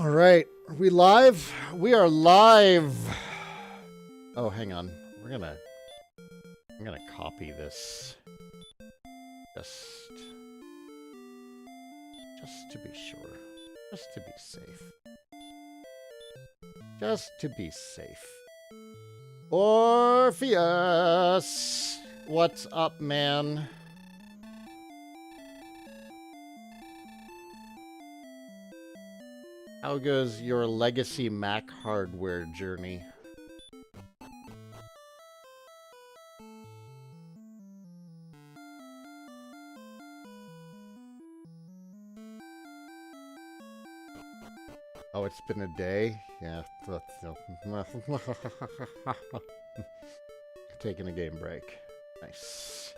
All right, are we live? We are live. Oh, hang on. I'm gonna copy this. Just to be sure. Just to be safe. Just to be safe. Orpheus! What's up, man? How goes your legacy Mac hardware journey? Oh, it's been a day? Yeah. Taking a game break. Nice.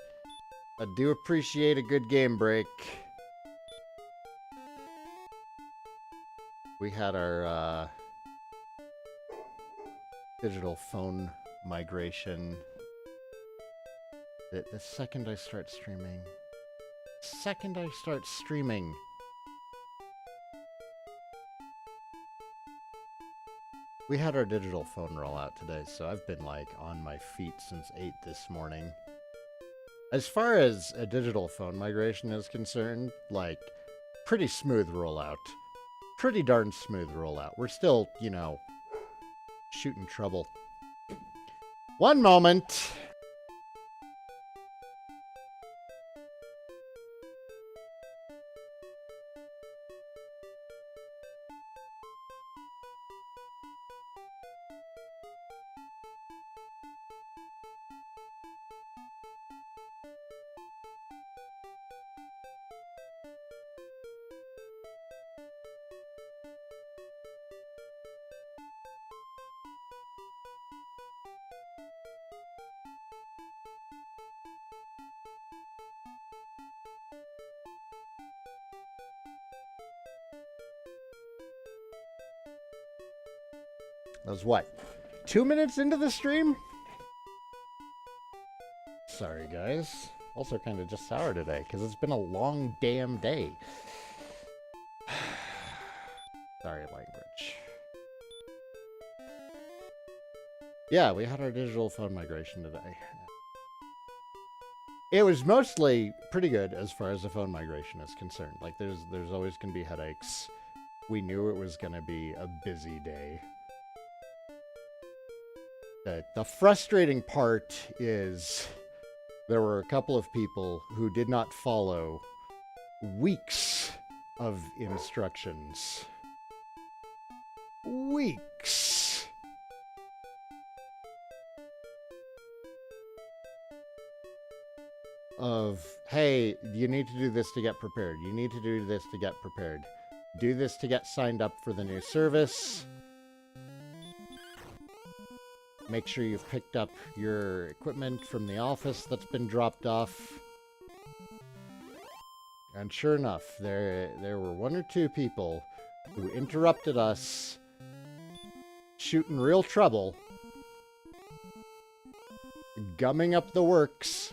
I do appreciate a good game break. We had our digital phone migration. The second I start streaming. We had our digital phone rollout today, so I've been like on my feet since 8 this morning. As far as a digital phone migration is concerned, like, pretty smooth rollout. Pretty darn smooth rollout. We're still, you know, shooting trouble. One moment. That was what? 2 minutes into the stream? Sorry, guys. Also kind of just sour today, because it's been a long damn day. Sorry, language. Yeah, we had our digital phone migration today. It was mostly pretty good as far as the phone migration is concerned. Like, there's always going to be headaches. We knew it was going to be a busy day. The frustrating part is there were a couple of people who did not follow weeks of instructions. Weeks. Of, hey, you need to do this to get prepared. You need to do this to get prepared. Do this to get signed up for the new service. Make sure you've picked up your equipment from the office that's been dropped off. And sure enough, there were one or two people who interrupted us, shooting real trouble, gumming up the works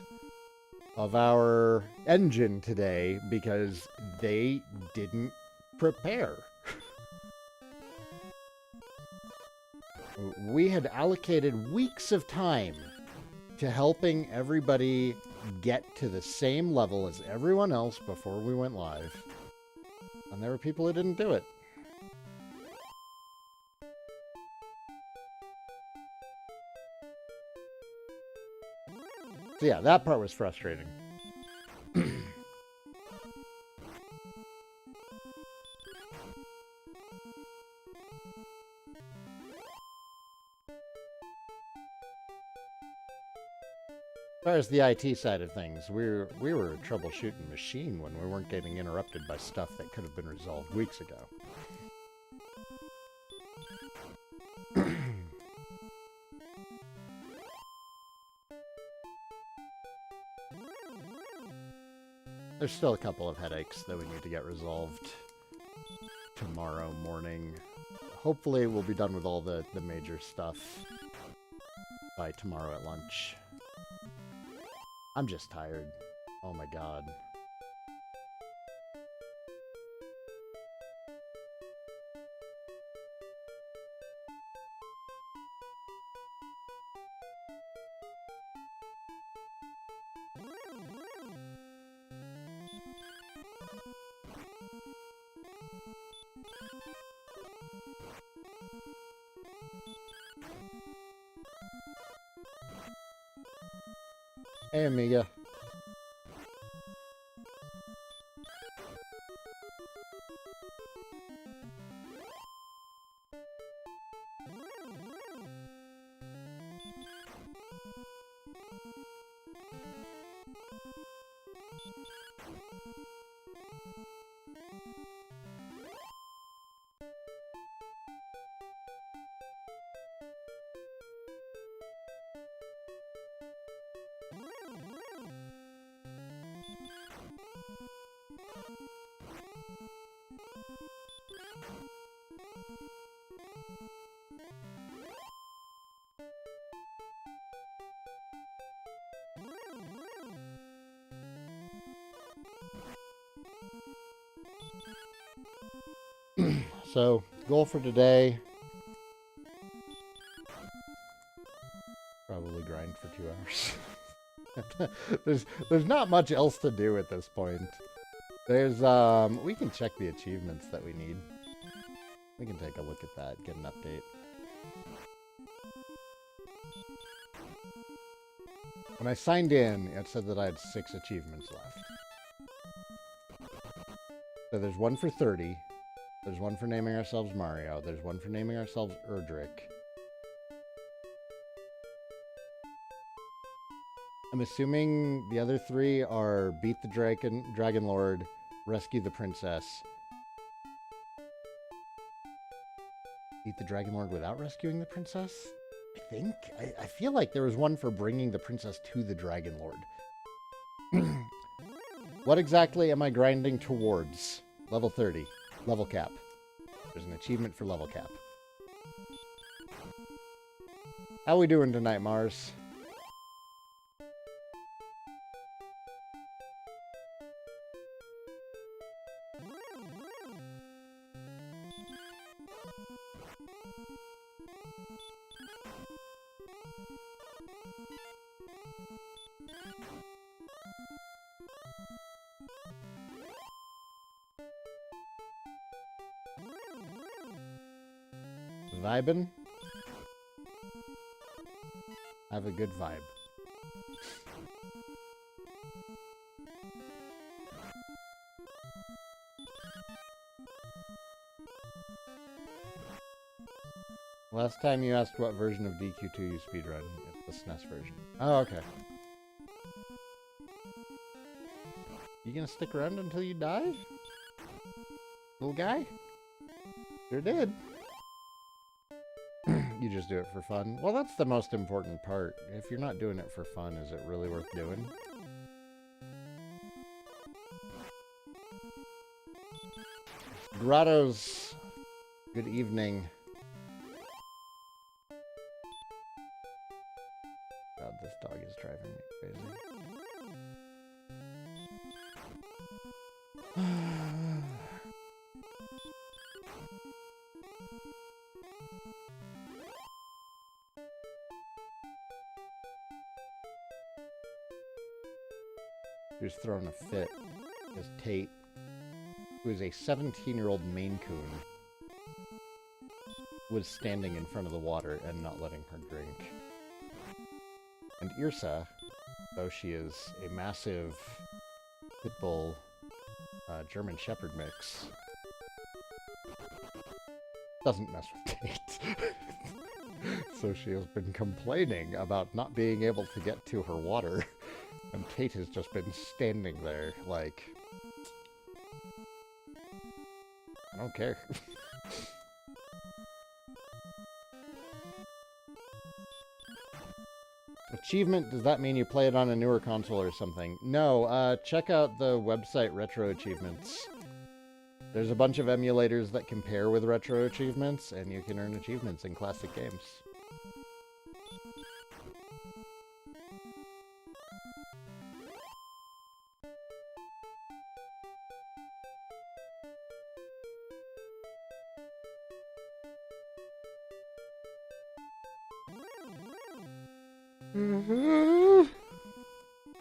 of our engine today because they didn't prepare. We had allocated weeks of time to helping everybody get to the same level as everyone else before we went live. And there were people who didn't do it. So yeah, that part was frustrating. As far as the IT side of things, we were a troubleshooting machine when we weren't getting interrupted by stuff that could have been resolved weeks ago. There's still a couple of headaches that we need to get resolved tomorrow morning. Hopefully we'll be done with all the major stuff by tomorrow at lunch. I'm just tired. Oh my god. Hey, Amiga. So, goal for today, probably grind for 2 hours. there's not much else to do at this point. There's, we can check the achievements that we need. We can take a look at that, get an update. When I signed in, it said that I had 6 achievements left. So there's one for 30. There's one for naming ourselves Mario. There's one for naming ourselves Erdrick. I'm assuming the other 3 are beat the Dragon Lord, rescue the princess. Beat the Dragon Lord without rescuing the princess? I think. I feel like there was one for bringing the princess to the Dragon Lord. What exactly am I grinding towards? Level 30. Level cap. There's an achievement for level cap. How we doing tonight, Mars? Vibin'? Have a good vibe. Last time you asked what version of DQ2 you speedrun. It's the SNES version. Oh, okay. You gonna stick around until you die? Little guy? Sure did. You just do it for fun. Well, that's the most important part. If you're not doing it for fun, is it really worth doing? Grottos, good evening. God, this dog is driving me crazy. He was throwing a fit because Tate, who is a 17-year-old Maine Coon, was standing in front of the water and not letting her drink. And Irsa, though she is a massive pitbull German Shepherd mix, doesn't mess with Tate. So she has been complaining about not being able to get to her water. And Tate has just been standing there, like, I don't care. Achievement, does that mean you play it on a newer console or something? No, check out the website Retro Achievements. There's a bunch of emulators that compare with Retro Achievements, and you can earn achievements in classic games.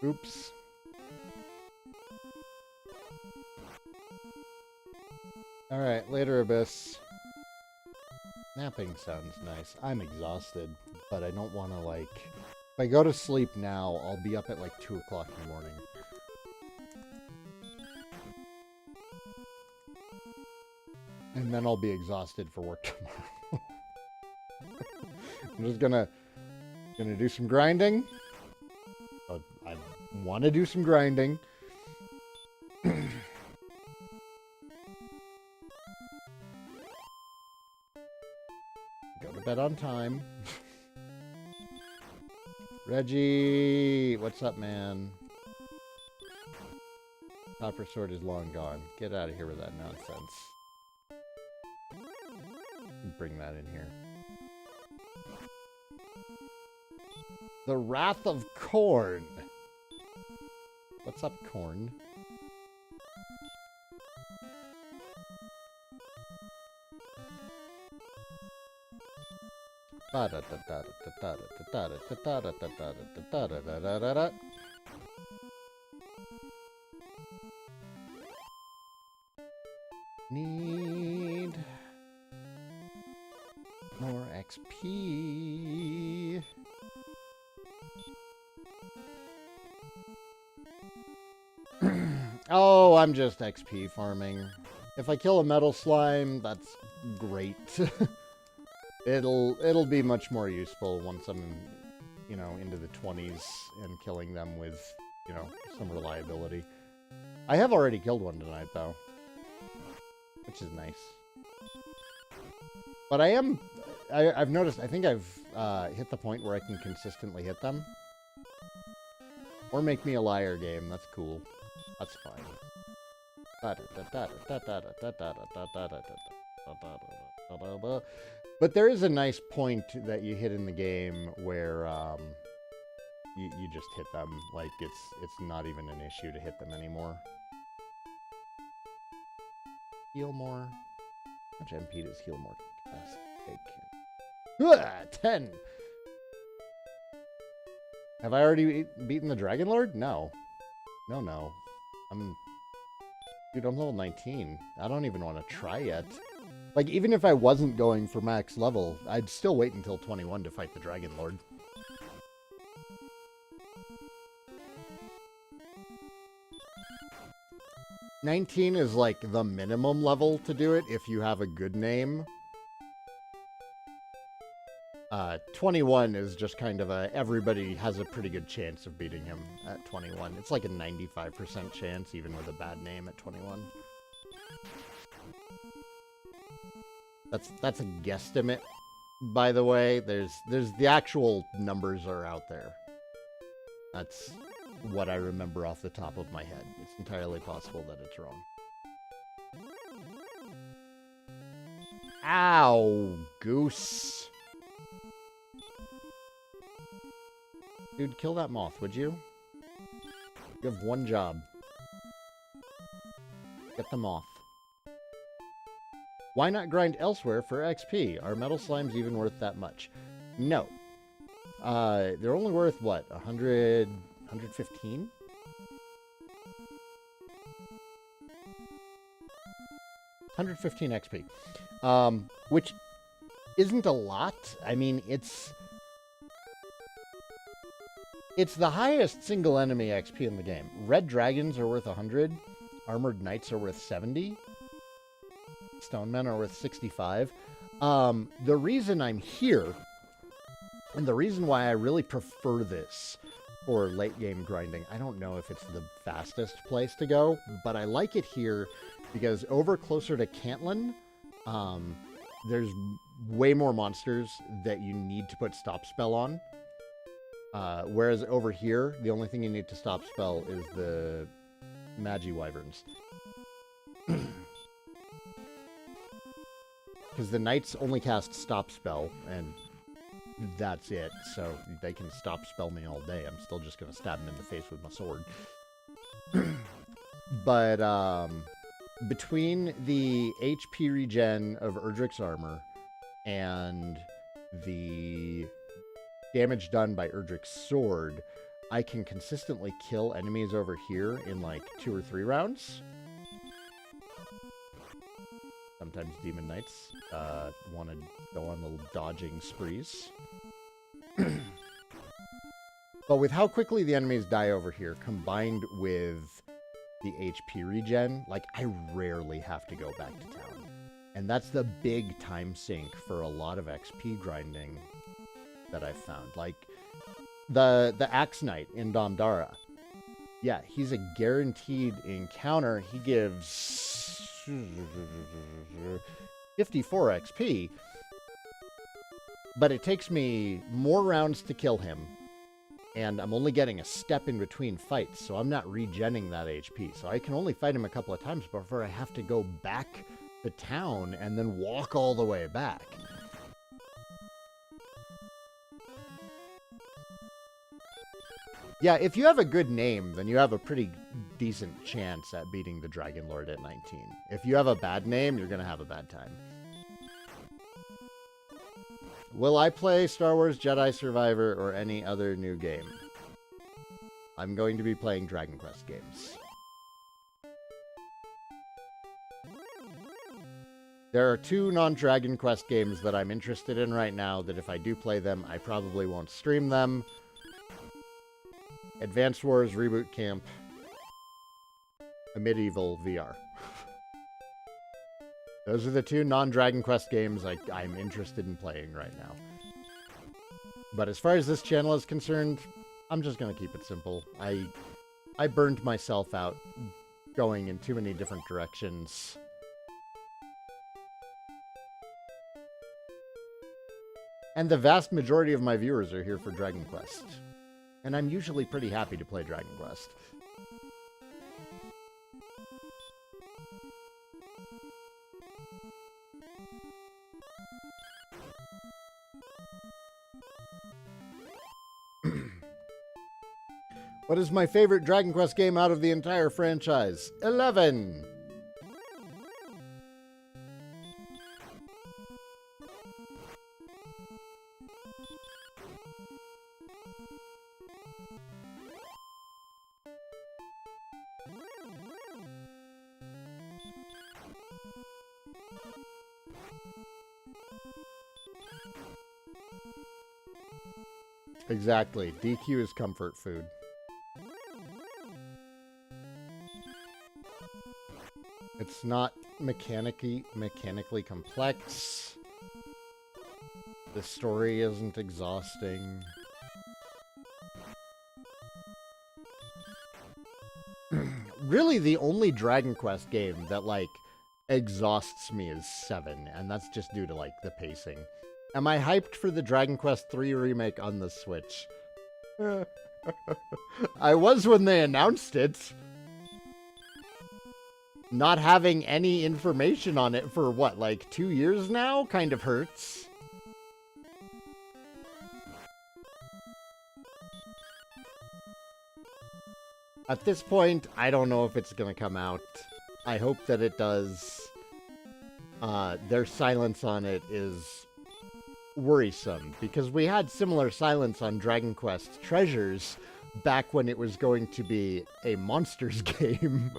Oops. Alright, later, Abyss. Napping sounds nice. I'm exhausted, but I don't want to, like... If I go to sleep now, I'll be up at, like, 2 o'clock in the morning. And then I'll be exhausted for work tomorrow. I'm just gonna do some grinding. I want to do some grinding. Go to bed on time. Reggie, what's up, man? Copper sword is long gone. Get out of here with that nonsense. Bring that in here. The Wrath of Corn. What's up, Corn? Need more XP. Oh, I'm just XP farming. If I kill a metal slime, that's great. It'll be much more useful once I'm, you know, into the 20s and killing them with, you know, some reliability. I have already killed one tonight, though, which is nice. But I've noticed, I think I've hit the point where I can consistently hit them. Or make me a liar game, that's cool. That's fine. But there is a nice point that you hit in the game where you just hit them. Like, it's not even an issue to hit them anymore. Heal more. How much MP does heal more? 10! Have I already beaten the Dragon Lord? No. No. Dude, I'm level 19. I don't even want to try yet. Like, even if I wasn't going for max level, I'd still wait until 21 to fight the Dragon Lord. $19 is like the minimum level to do it if you have a good name. 21 is just kind of everybody has a pretty good chance of beating him at 21. It's like a 95% chance, even with a bad name at 21. That's a guesstimate, by the way. There's the actual numbers are out there. That's what I remember off the top of my head. It's entirely possible that it's wrong. Ow, goose. Dude, kill that moth, would you? You have one job. Get the moth. Why not grind elsewhere for XP? Are metal slimes even worth that much? No. They're only worth, what, 100... 115? $115 XP. Which isn't a lot. I mean, it's the highest single enemy XP in the game. Red dragons are worth 100. Armored knights are worth 70. Stone men are worth 65. The reason I'm here, and the reason why I really prefer this for late game grinding, I don't know if it's the fastest place to go, but I like it here because over closer to Cantlin, there's way more monsters that you need to put stop spell on. Whereas over here, the only thing you need to stop spell is the Magi Wyverns. Because the knights only cast stop spell, and that's it. So they can stop spell me all day. I'm still just going to stab them in the face with my sword. But between the HP regen of Erdrick's armor and the damage done by Erdrick's sword, I can consistently kill enemies over here in like 2 or 3 rounds. Sometimes Demon Knights want to go on little dodging sprees. But with how quickly the enemies die over here, combined with the HP regen, like, I rarely have to go back to town. And that's the big time sink for a lot of XP grinding that I've found. Like, the Axe Knight in Domdara. Yeah, he's a guaranteed encounter. He gives 54 XP. But it takes me more rounds to kill him. And I'm only getting a step in between fights, so I'm not regenning that HP. So I can only fight him a couple of times before I have to go back to town and then walk all the way back. Yeah, if you have a good name, then you have a pretty decent chance at beating the Dragon Lord at 19. If you have a bad name, you're going to have a bad time. Will I play Star Wars Jedi Survivor or any other new game? I'm going to be playing Dragon Quest games. There are 2 non-Dragon Quest games that I'm interested in right now that if I do play them, I probably won't stream them. Advanced Wars Reboot Camp, a Medieval VR. Those are the 2 non-Dragon Quest games I'm interested in playing right now. But as far as this channel is concerned, I'm just going to keep it simple. I burned myself out going in too many different directions. And the vast majority of my viewers are here for Dragon Quest. And I'm usually pretty happy to play Dragon Quest. What is my favorite Dragon Quest game out of the entire franchise? 11! Exactly. DQ is comfort food. It's not mechanically complex. The story isn't exhausting. Really, the only Dragon Quest game that, like, exhausts me is 7, and that's just due to, like, the pacing. Am I hyped for the Dragon Quest III remake on the Switch? I was when they announced it. Not having any information on it for, what, like 2 years now? Kind of hurts. At this point, I don't know if it's gonna come out. I hope that it does. Their silence on it is worrisome, because we had similar silence on Dragon Quest Treasures back when it was going to be a Monsters game.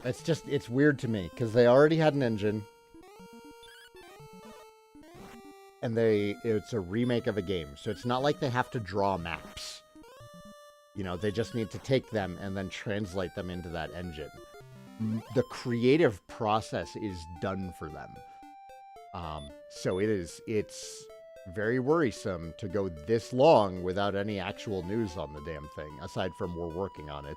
It's weird to me, because they already had an engine. And it's a remake of a game, so it's not like they have to draw maps. You know, they just need to take them and then translate them into that engine. The creative process is done for them. So it's very worrisome to go this long without any actual news on the damn thing, aside from we're working on it.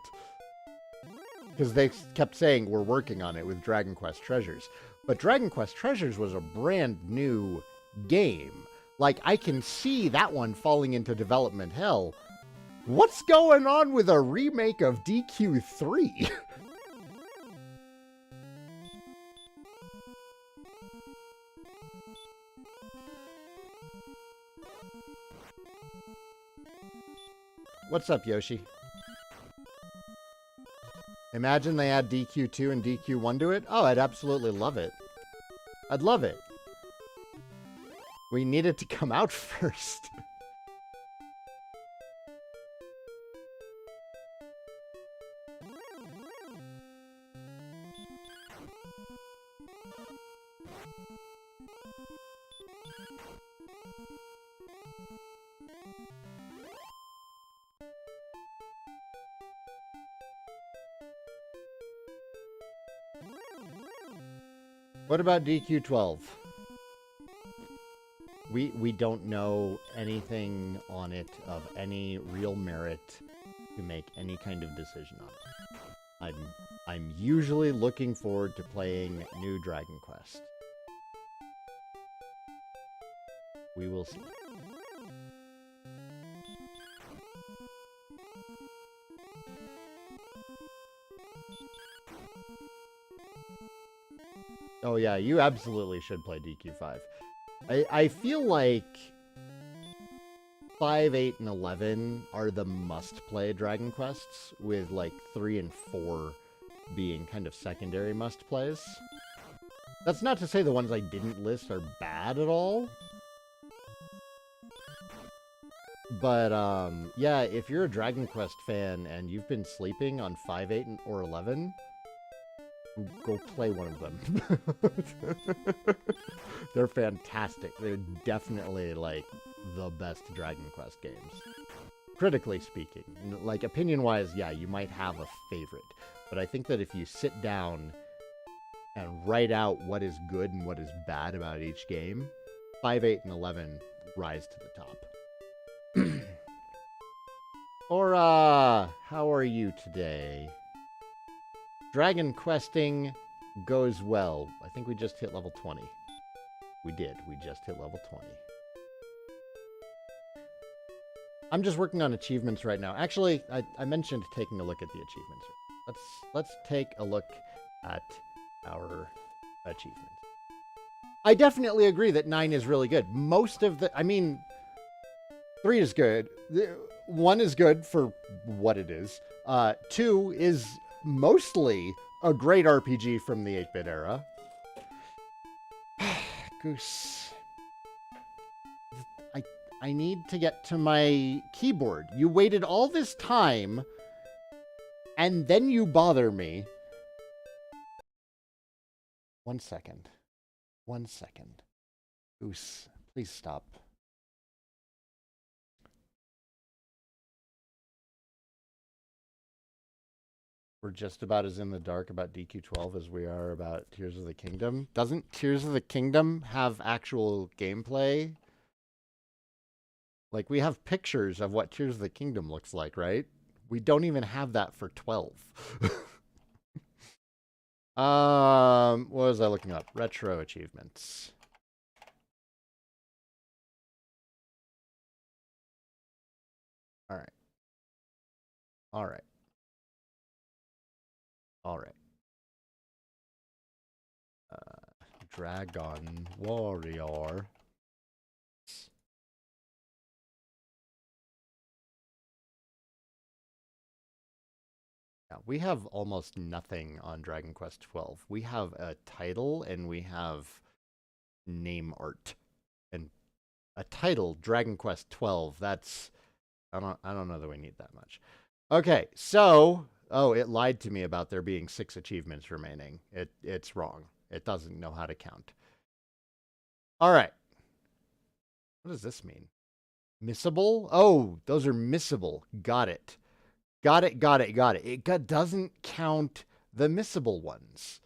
Because they kept saying we're working on it with Dragon Quest Treasures. But Dragon Quest Treasures was a brand new game. Like, I can see that one falling into development hell. What's going on with a remake of DQ3? What's up, Yoshi? Imagine they add DQ2 and DQ1 to it? Oh, I'd absolutely love it. I'd love it. We need it to come out first. What about DQ12? We don't know anything on it of any real merit to make any kind of decision on it. I'm usually looking forward to playing new Dragon Quest. We will see. Oh yeah, you absolutely should play DQ5. I feel like 5, 8, and 11 are the must-play Dragon Quests, with like 3 and 4 being kind of secondary must-plays. That's not to say the ones I didn't list are bad at all. But, yeah, if you're a Dragon Quest fan and you've been sleeping on 5, 8, or 11... go play one of them. They're fantastic. They're definitely, like, the best Dragon Quest games. Critically speaking. Like, opinion-wise, yeah, you might have a favorite. But I think that if you sit down and write out what is good and what is bad about each game, 5, 8, and 11 rise to the top. Aura, how are you today? Dragon questing goes well. I think we just hit level 20. We did. We just hit level 20. I'm just working on achievements right now. Actually, I mentioned taking a look at the achievements. Let's take a look at our achievements. I definitely agree that 9 is really good. Most of the... I mean, 3 is good. 1 is good for what it is. 2 is... mostly a great RPG from the 8-bit era. Goose. I need to get to my keyboard. You waited all this time, and then you bother me. 1 second. 1 second. Goose, please stop. We're just about as in the dark about DQ12 as we are about Tears of the Kingdom. Doesn't Tears of the Kingdom have actual gameplay? Like, we have pictures of what Tears of the Kingdom looks like, right? We don't even have that for 12. What was I looking up? Retro achievements. All right. All right. All right. Dragon Warrior. Yeah, we have almost nothing on Dragon Quest 12. We have a title and we have name art. And a title, Dragon Quest 12, that's... I don't know that we need that much. Okay, so... Oh, it lied to me about there being 6 achievements remaining. It's wrong. It doesn't know how to count. All right. What does this mean? Missable? Oh, those are missable. Got it. Got it, got it, got it. It doesn't count the missable ones.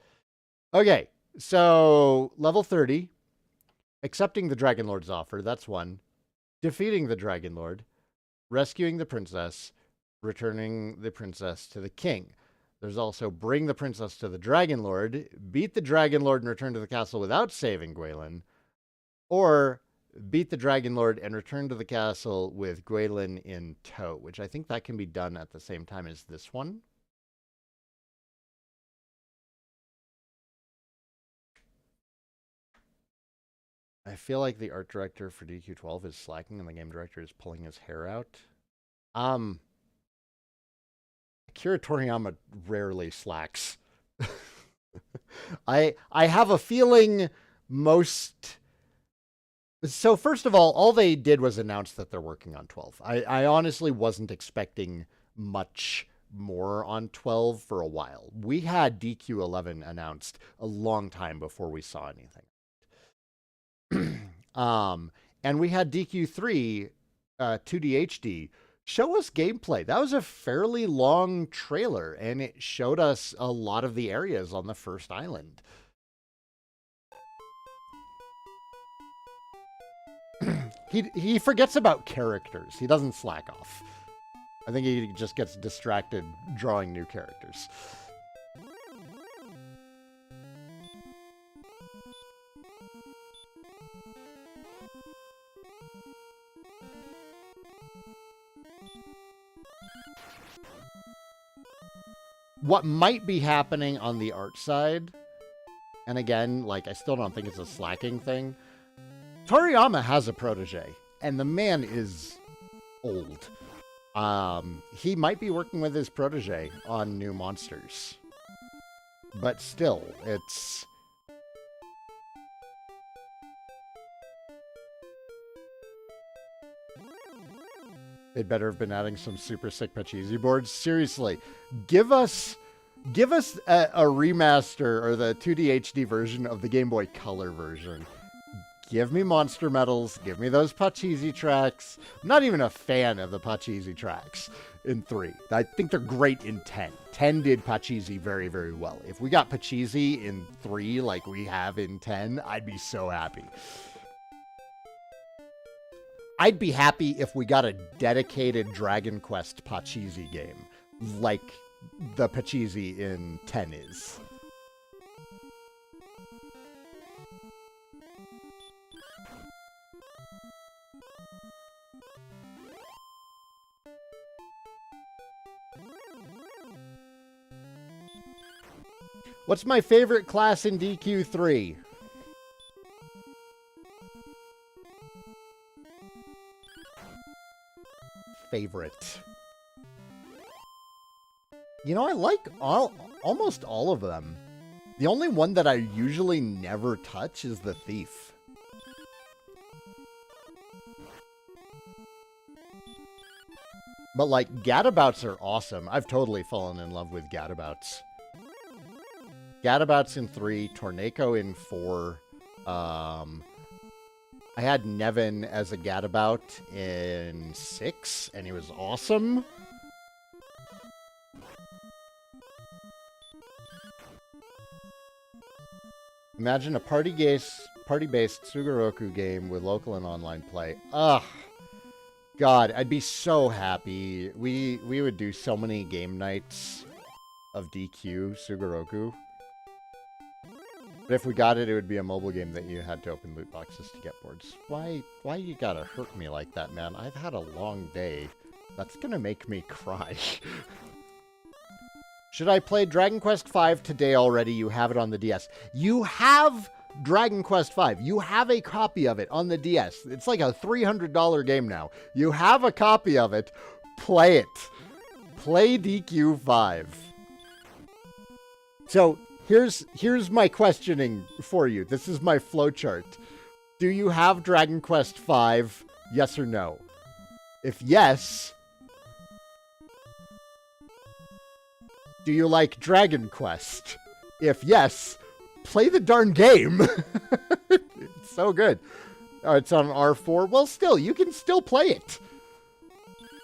Okay, so level 30. Accepting the Dragon Lord's offer, that's 1. Defeating the Dragon Lord. Rescuing the princess. Returning the princess to the king. There's also bring the princess to the Dragon Lord, beat the Dragon Lord and return to the castle without saving Gwaelin, or beat the Dragon Lord and return to the castle with Gwaelin in tow, which I think that can be done at the same time as this one. I feel like the art director for DQ12 is slacking and the game director is pulling his hair out. Akira Toriyama rarely slacks. I have a feeling most So first of all they did was announce that they're working on 12. I honestly wasn't expecting much more on 12 for a while. We had DQ11 announced a long time before we saw anything. And we had DQ3 2D HD show us gameplay. That was a fairly long trailer, and it showed us a lot of the areas on the first island. He forgets about characters. He doesn't slack off. I think he just gets distracted drawing new characters. What might be happening on the art side, and again, like, I still don't think it's a slacking thing. Toriyama has a protege, and the man is old. He might be working with his protege on new monsters. But still, it's... They'd better have been adding some super sick Pachisi boards. Seriously, give us a remaster or the 2D HD version of the Game Boy Color version. Give me monster medals. Give me those Pachisi tracks. I'm not even a fan of the Pachisi tracks in 3. I think they're great in 10. 10 did Pachisi very, very well. If we got Pachisi in 3 like we have in 10, I'd be so happy. I'd be happy if we got a dedicated Dragon Quest Pachisi game, like the Pachisi in 10 is. What's my favorite class in DQ3? Favorite. You know, I like almost all of them. The only one that I usually never touch is the Thief. But, like, gadabouts are awesome. I've totally fallen in love with gadabouts. Gadabouts in 3, Torneko in 4, I had Nevin as a gadabout in 6, and he was awesome. Imagine a party-based Sugoroku game with local and online play. Ugh. God, I'd be so happy. We would do so many game nights of DQ Sugoroku. But if we got it, it would be a mobile game that you had to open loot boxes to get boards. Why you gotta hurt me like that, man? I've had a long day. That's gonna make me cry. Should I play Dragon Quest V today already? You have it on the DS. You have Dragon Quest V. You have a copy of it on the DS. It's like a $300 game now. You have a copy of it. Play it. Play DQ5. So... Here's my questioning for you. This is my flowchart. Do you have Dragon Quest V? Yes or no? If yes, do you like Dragon Quest? If yes, play the darn game. It's so good. Oh, it's on R4. Well, still, you can still play it.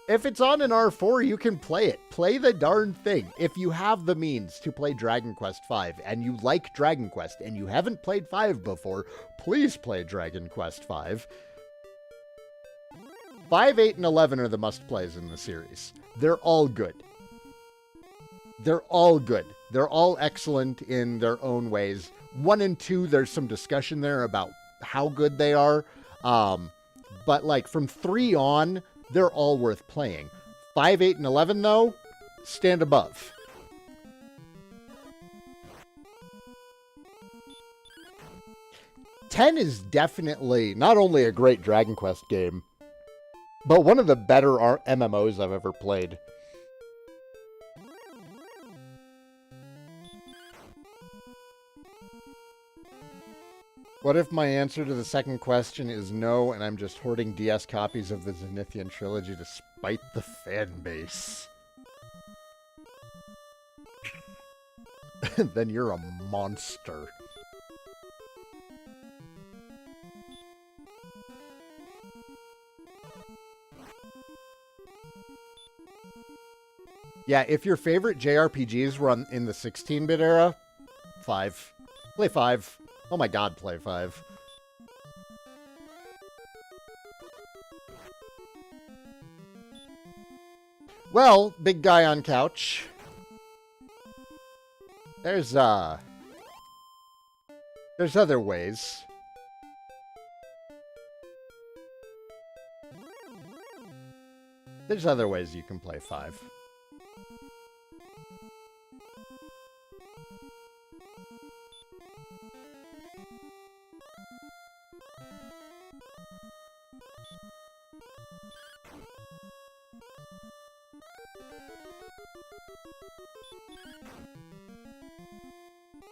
If it's on an R4, you can play it. Play the darn thing. If you have the means to play Dragon Quest V, and you like Dragon Quest, and you haven't played 5 before, please play Dragon Quest V. 5, 8, and 11 are the must-plays in the series. They're all good. They're all good. They're all excellent in their own ways. 1 and 2, there's some discussion there about how good they are. But, like, from 3 on... they're all worth playing. 5, 8, and 11, though, stand above. Ten is definitely not only a great Dragon Quest game, but one of the better MMOs I've ever played. What if my answer to the second question is no, and I'm just hoarding DS copies of the Zenithian trilogy to spite the fan base? Then you're a monster. Yeah, if your favorite JRPGs were in the 16-bit era, 5. Play 5. Oh my god, play 5. Well, big guy on couch. There's other ways. There's other ways you can play 5.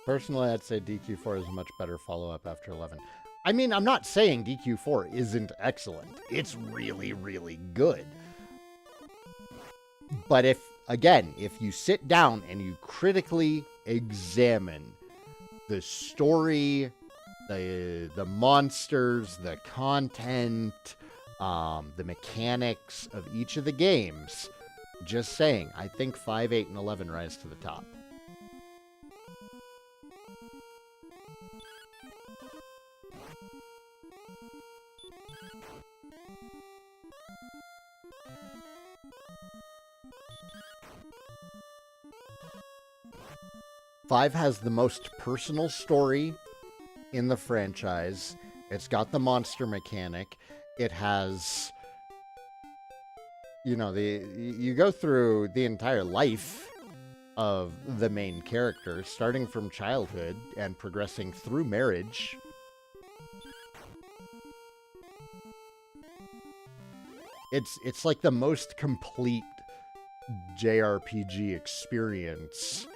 Personally, I'd say DQ4 is a much better follow-up after 11. I mean, I'm not saying DQ4 isn't excellent. It's really, really good. But if you sit down and you critically examine the story, the monsters, the content, the mechanics of each of the games, just saying, I think 5, 8, and 11 rise to the top. Five has the most personal story in the franchise. It's got the monster mechanic. It has, you know, you go through the entire life of the main character, starting from childhood and progressing through marriage. It's like the most complete JRPG experience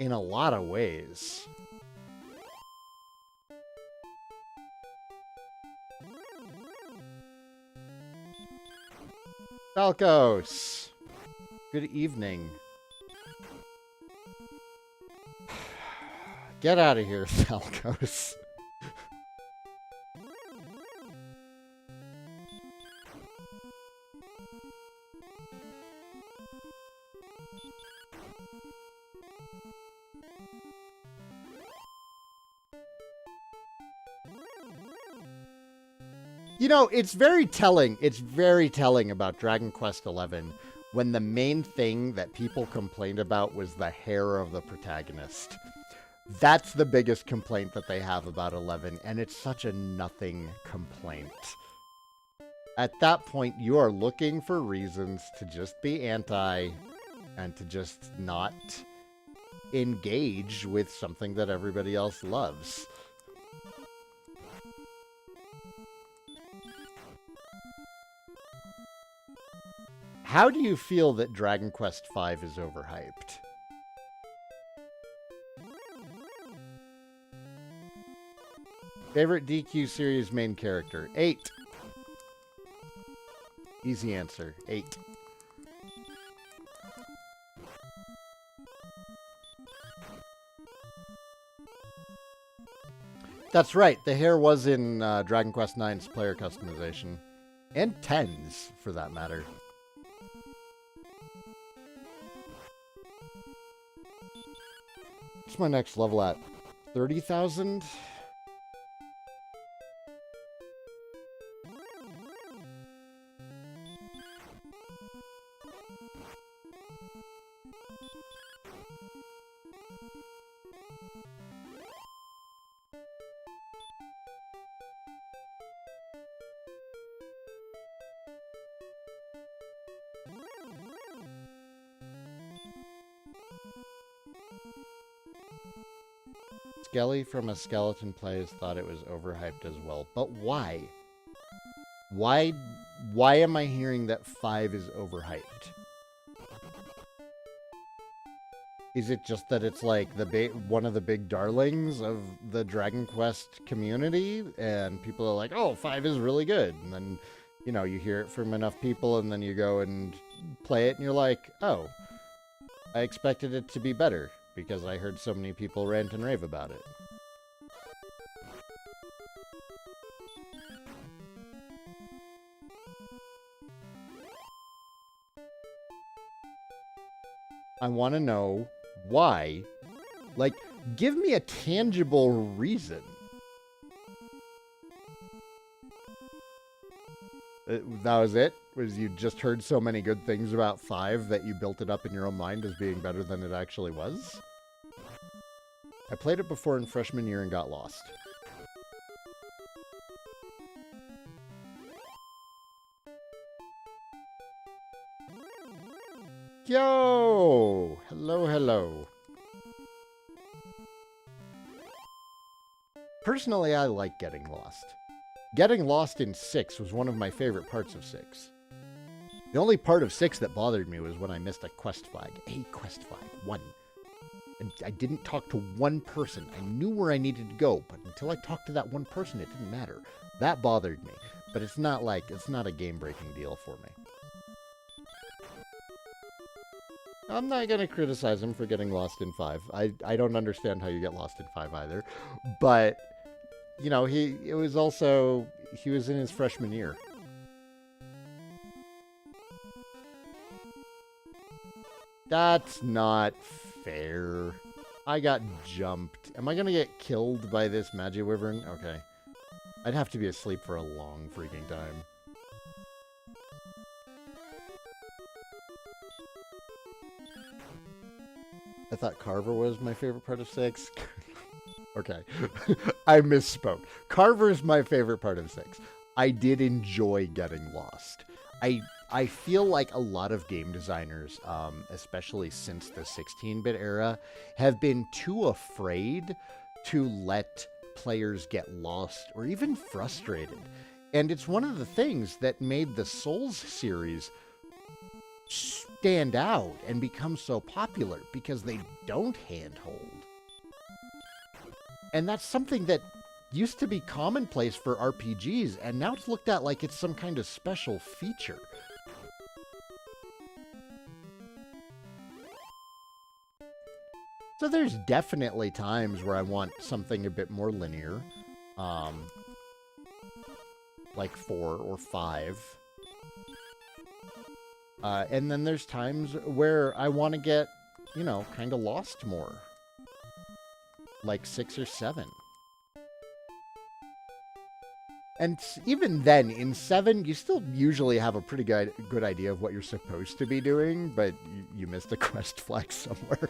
in a lot of ways. Falcos, good evening. Get out of here, Falcos. You know, it's very telling. It's very telling about Dragon Quest XI when the main thing that people complained about was the hair of the protagonist. That's the biggest complaint that they have about 11, and it's such a nothing complaint. At that point, you are looking for reasons to just be anti and to just not engage with something that everybody else loves. How do you feel that Dragon Quest V is overhyped? Favorite DQ series main character? 8. Easy answer. 8. That's right. The hair was in Dragon Quest IX's player customization. And 10's, for that matter. What's my next level at? 30,000? Skelly from A Skeleton Plays thought it was overhyped as well. But why? Why am I hearing that 5 is overhyped? Is it just that it's like one of the big darlings of the Dragon Quest community, and people are like, "Oh, 5 is really good," and then you hear it from enough people, and then you go and play it, and you're like, "Oh, I expected it to be better because I heard so many people rant and rave about it." I want to know why. Like, give me a tangible reason. That was it? Was you just heard so many good things about 5 that you built it up in your own mind as being better than it actually was? I played it before in freshman year and got lost. Yo! Hello, hello. Personally, I like getting lost. Getting lost in 6 was one of my favorite parts of 6. The only part of 6 that bothered me was when I missed a quest flag. A quest flag. 1. And I didn't talk to one person. I knew where I needed to go, but until I talked to that one person, it didn't matter. That bothered me. But it's not a game-breaking deal for me. I'm not going to criticize him for getting lost in 5. I don't understand how you get lost in 5 either. But, he was in his freshman year. That's not fair. I got jumped. Am I going to get killed by this Magiwyvern? Okay. I'd have to be asleep for a long freaking time. I thought Carver was my favorite part of 6. Okay. I misspoke. Carver is my favorite part of 6. I did enjoy getting lost. I feel like a lot of game designers, especially since the 16-bit era, have been too afraid to let players get lost or even frustrated. And it's one of the things that made the Souls series stand out and become so popular, because they don't handhold. And that's something that used to be commonplace for RPGs, and now it's looked at like it's some kind of special feature. So there's definitely times where I want something a bit more linear, like 4 or 5. And then there's times where I want to get, kind of lost more. Like 6 or 7. And even then, in 7, you still usually have a pretty good idea of what you're supposed to be doing, but you missed a quest flag somewhere.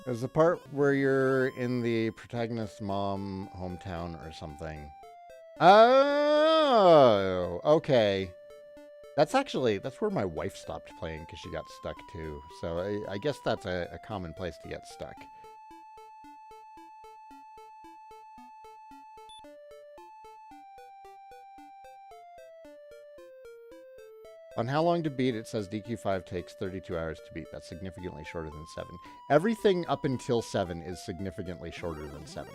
There's the part where you're in the protagonist's mom hometown or something. Oh, okay. That's where my wife stopped playing because she got stuck too. So I guess that's a common place to get stuck. On how long to beat, it says DQ5 takes 32 hours to beat. That's significantly shorter than 7. Everything up until 7 is significantly shorter than 7.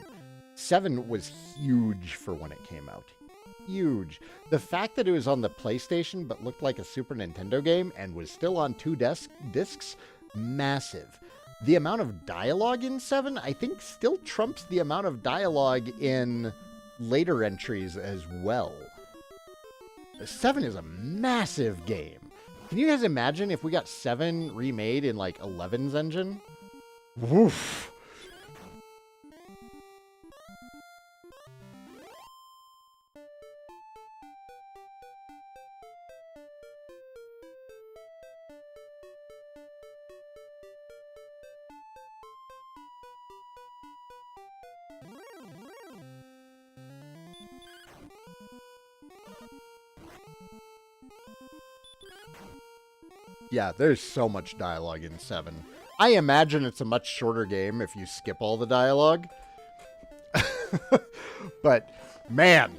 7 was huge for when it came out. Huge. The fact that it was on the PlayStation but looked like a Super Nintendo game and was still on 2 discs, massive. The amount of dialogue in 7, I think, still trumps the amount of dialogue in later entries as well. 7 is a massive game. Can you guys imagine if we got 7 remade in, 11's engine? Woof. Yeah, there's so much dialogue in 7. I imagine it's a much shorter game if you skip all the dialogue. But, man,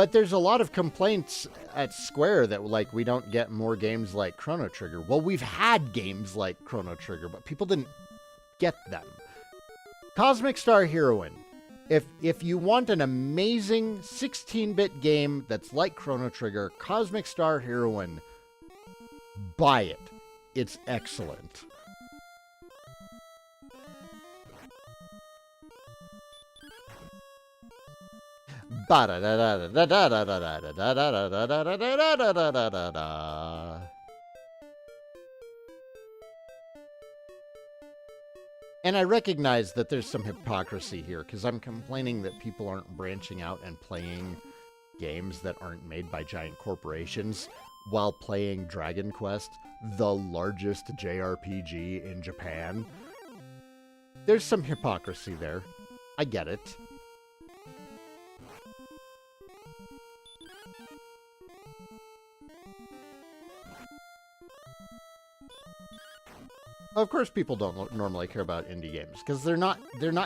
But there's a lot of complaints at Square that, like, we don't get more games like Chrono Trigger. Well, we've had games like Chrono Trigger, but people didn't get them. Cosmic Star Heroine. If you want an amazing 16-bit game that's like Chrono Trigger, Cosmic Star Heroine, buy it. It's excellent. And I recognize that there's some hypocrisy here, because I'm complaining that people aren't branching out and playing games that aren't made by giant corporations while playing Dragon Quest, the largest JRPG in Japan. There's some hypocrisy there. I get it. Of course, people don't normally care about indie games because they're not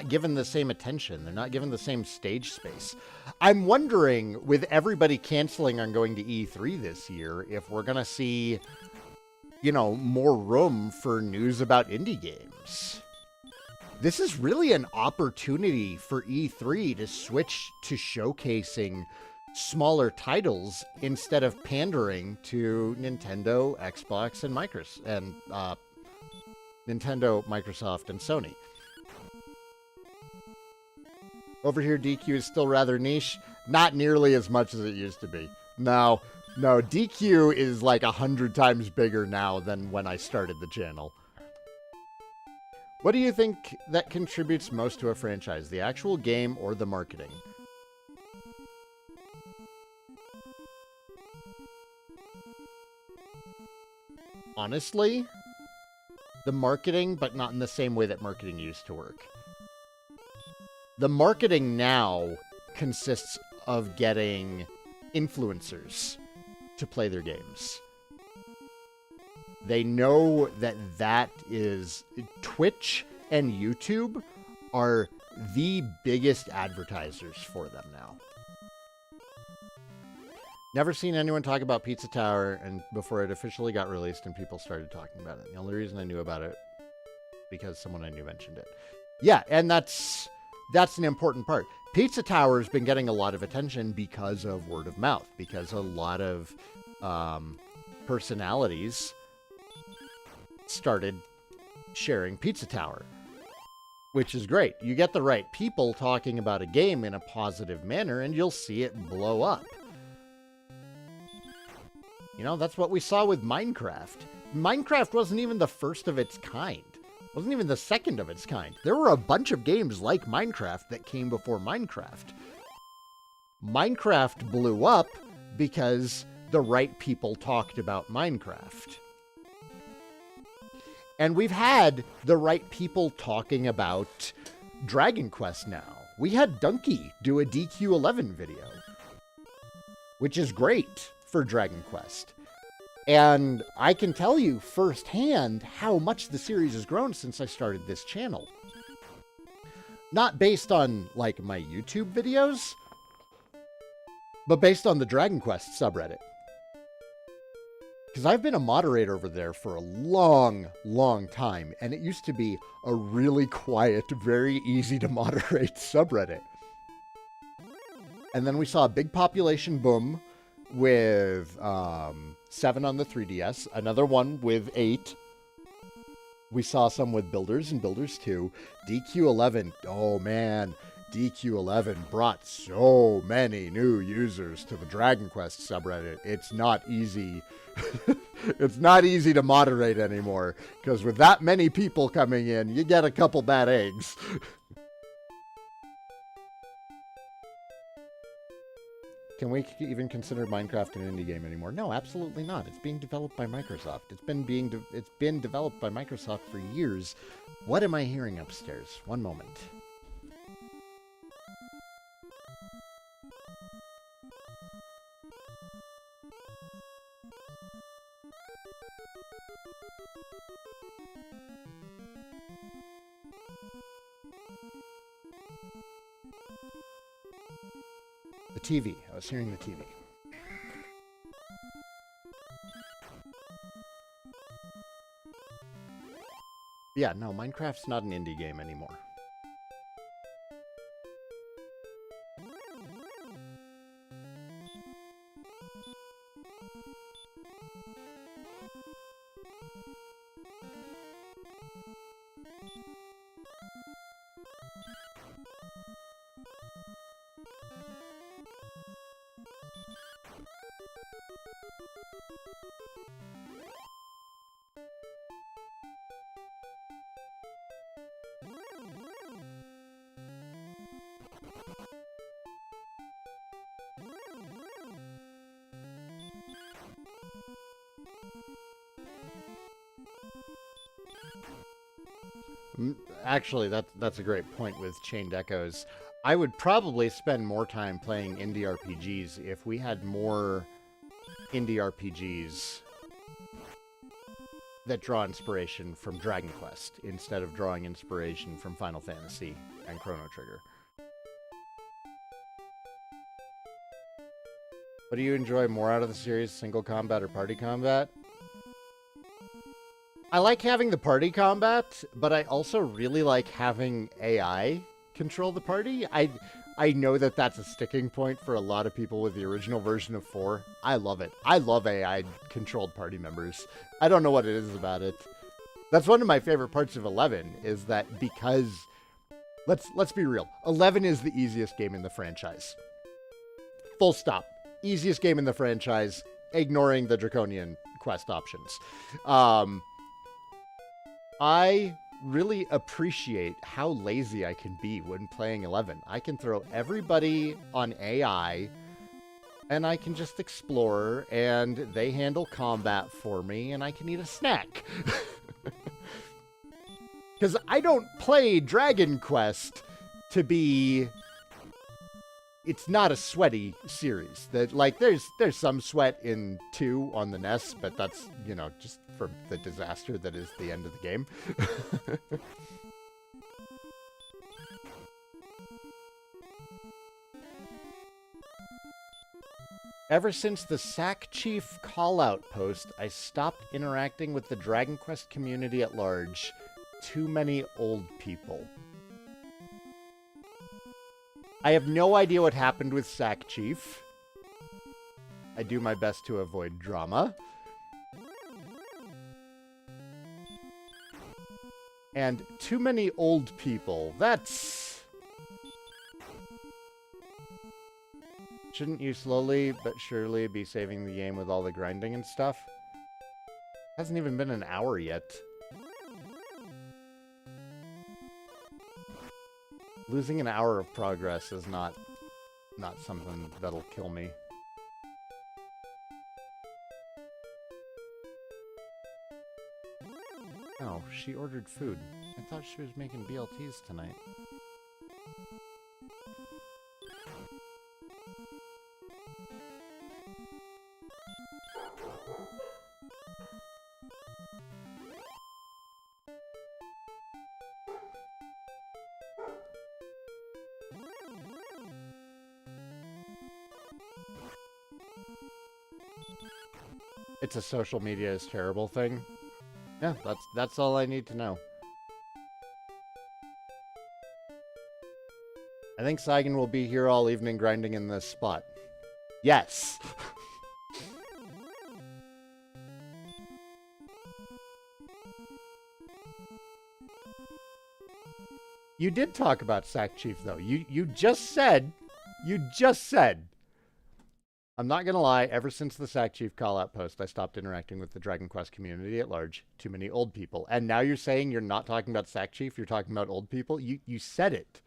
given the same attention. They're not given the same stage space. I'm wondering, with everybody canceling on going to E3 this year, if we're gonna see, you know, more room for news about indie games. This is really an opportunity for E3 to switch to showcasing smaller titles instead of pandering to Nintendo, Xbox, and Nintendo, Microsoft, and Sony. Over here, DQ is still rather niche. Not nearly as much as it used to be. No, DQ is like 100 times bigger now than when I started the channel. What do you think that contributes most to a franchise? The actual game or the marketing? Honestly, the marketing, but not in the same way that marketing used to work. The marketing now consists of getting influencers to play their games. They know that is... Twitch and YouTube are the biggest advertisers for them now. Never seen anyone talk about Pizza Tower and before it officially got released and people started talking about it. The only reason I knew about it because someone I knew mentioned it. Yeah, and that's an important part. Pizza Tower has been getting a lot of attention because of word of mouth, because a lot of personalities started sharing Pizza Tower, which is great. You get the right people talking about a game in a positive manner and you'll see it blow up. You know, that's what we saw with Minecraft. Minecraft wasn't even the first of its kind. It wasn't even the second of its kind. There were a bunch of games like Minecraft that came before Minecraft. Minecraft blew up because the right people talked about Minecraft. And we've had the right people talking about Dragon Quest now. We had Donkey do a DQ11 video, which is great for Dragon Quest. And I can tell you firsthand how much the series has grown since I started this channel. Not based on, like, my YouTube videos, but based on the Dragon Quest subreddit. Because I've been a moderator over there for a long, long time, and it used to be a really quiet, very easy to moderate subreddit. And then we saw a big population boom with 7 on the 3DS, another one with 8. We saw some with Builders and Builders 2. DQ11, oh man, DQ11 brought so many new users to the Dragon Quest subreddit. It's not easy. It's not easy to moderate anymore, because with that many people coming in, you get a couple bad eggs. Can we even consider Minecraft an indie game anymore? No, absolutely not. It's being developed by Microsoft. It's been developed by Microsoft for years. What am I hearing upstairs? One moment. The TV. I was hearing the TV. Yeah, no, Minecraft's not an indie game anymore. Actually, that's a great point with Chained Echoes. I would probably spend more time playing indie RPGs if we had more indie RPGs that draw inspiration from Dragon Quest instead of drawing inspiration from Final Fantasy and Chrono Trigger. What do you enjoy more out of the series, single combat or party combat? I like having the party combat, but I also really like having AI control the party. I know that that's a sticking point for a lot of people with the original version of 4. I love it. I love AI-controlled party members. I don't know what it is about it. That's one of my favorite parts of 11, is that because... Let's be real. 11 is the easiest game in the franchise. Full stop. Easiest game in the franchise, ignoring the Draconian quest options. I really appreciate how lazy I can be when playing 11. I can throw everybody on AI, and I can just explore, and they handle combat for me, and I can eat a snack. Because I don't play Dragon Quest to be... It's not a sweaty series. There's some sweat in 2 on the NES, but that's, just from the disaster that is the end of the game. Ever since the Sack Chief call-out post, I stopped interacting with the Dragon Quest community at large. Too many old people. I have no idea what happened with Sack Chief. I do my best to avoid drama. And too many old people. That's... Shouldn't you slowly but surely be saving the game with all the grinding and stuff? Hasn't even been an hour yet. Losing an hour of progress is not something that'll kill me. Oh, she ordered food. I thought she was making BLTs tonight. It's a social media is terrible thing. Yeah, that's all I need to know. I think Saigon will be here all evening grinding in this spot. Yes! You did talk about Sack Chief, though. You just said... I'm not gonna lie, ever since the Sack Chief call-out post, I stopped interacting with the Dragon Quest community at large. Too many old people. And now you're saying you're not talking about Sack Chief, you're talking about old people? You said it.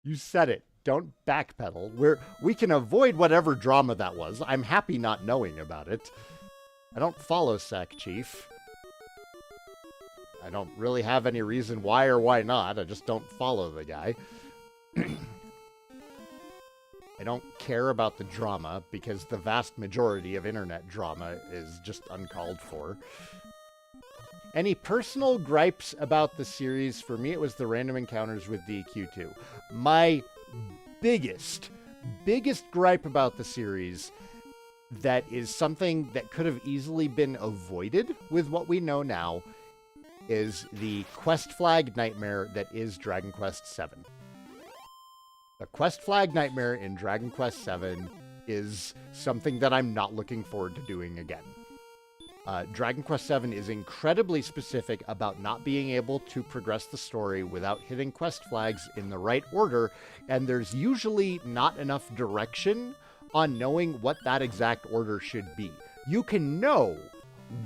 You said it. Don't backpedal. We can avoid whatever drama that was. I'm happy not knowing about it. I don't follow Sack Chief. I don't really have any reason why or why not. I just don't follow the guy. I don't care about the drama because the vast majority of internet drama is just uncalled for. Any personal gripes about the series? For me, it was the random encounters with DQ2. My biggest biggest gripe about the series that is something that could have easily been avoided with what we know now is the quest flag nightmare that is Dragon Quest VII. The quest flag nightmare in Dragon Quest VII is something that I'm not looking forward to doing again. Dragon Quest VII is incredibly specific about not being able to progress the story without hitting quest flags in the right order, and there's usually not enough direction on knowing what that exact order should be. You can know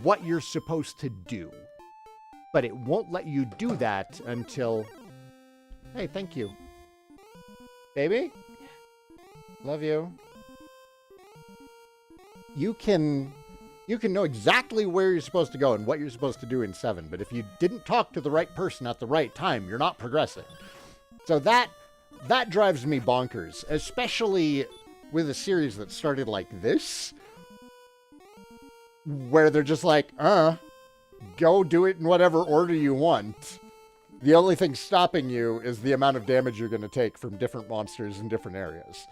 what you're supposed to do, but it won't let you do that until... Hey, thank you. Baby? Love you. You can know exactly where you're supposed to go and what you're supposed to do in 7, but if you didn't talk to the right person at the right time, you're not progressing. So that drives me bonkers, especially with a series that started like this, where they're just like, go do it in whatever order you want. The only thing stopping you is the amount of damage you're going to take from different monsters in different areas.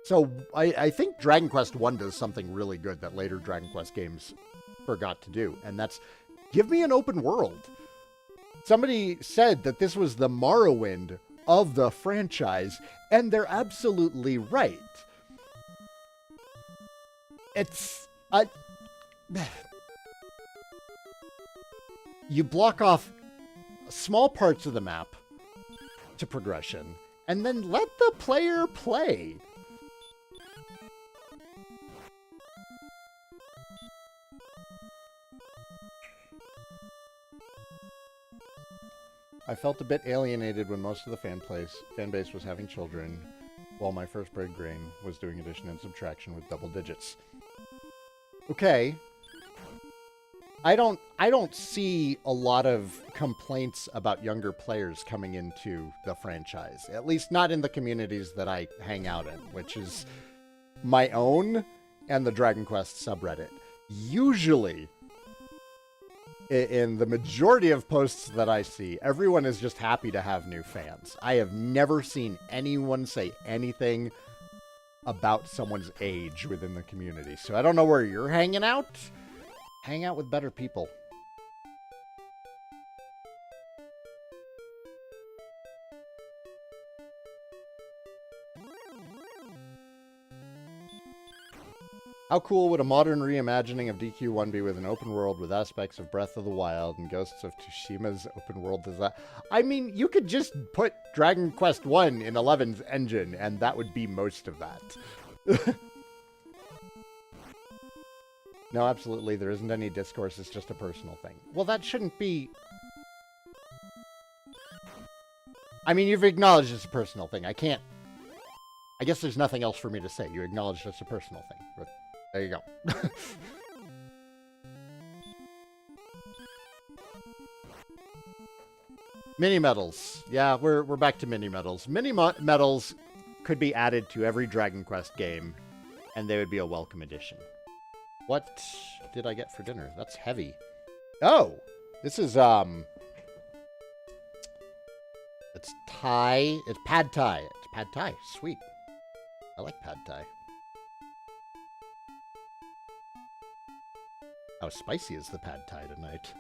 So I think Dragon Quest I does something really good that later Dragon Quest games forgot to do, and that's give me an open world. Somebody said that this was the Morrowind of the franchise, and they're absolutely right. It's... you block off small parts of the map to progression, and then let the player play. I felt a bit alienated when most of the fan base was having children, while my first bread grain was doing addition and subtraction with double digits. Okay. I don't see a lot of complaints about younger players coming into the franchise, at least not in the communities that I hang out in, which is my own and the Dragon Quest subreddit. Usually, in the majority of posts that I see, everyone is just happy to have new fans. I have never seen anyone say anything about someone's age within the community. So I don't know where you're hanging out. Hang out with better people. How cool would a modern reimagining of DQ1 be with an open world with aspects of Breath of the Wild and Ghosts of Tsushima's open world design? I mean, you could just put Dragon Quest 1 in 11's engine, and that would be most of that. No, absolutely, there isn't any discourse, it's just a personal thing. Well, that shouldn't be... I mean, you've acknowledged it's a personal thing. I can't... I guess there's nothing else for me to say. You acknowledged it's a personal thing. But there you go. Mini medals. Yeah, we're back to mini medals. Mini medals could be added to every Dragon Quest game, and they would be a welcome addition. What did I get for dinner? That's heavy. Oh! This is, it's Thai. It's pad Thai. It's pad Thai. Sweet. I like pad Thai. How spicy is the pad Thai tonight?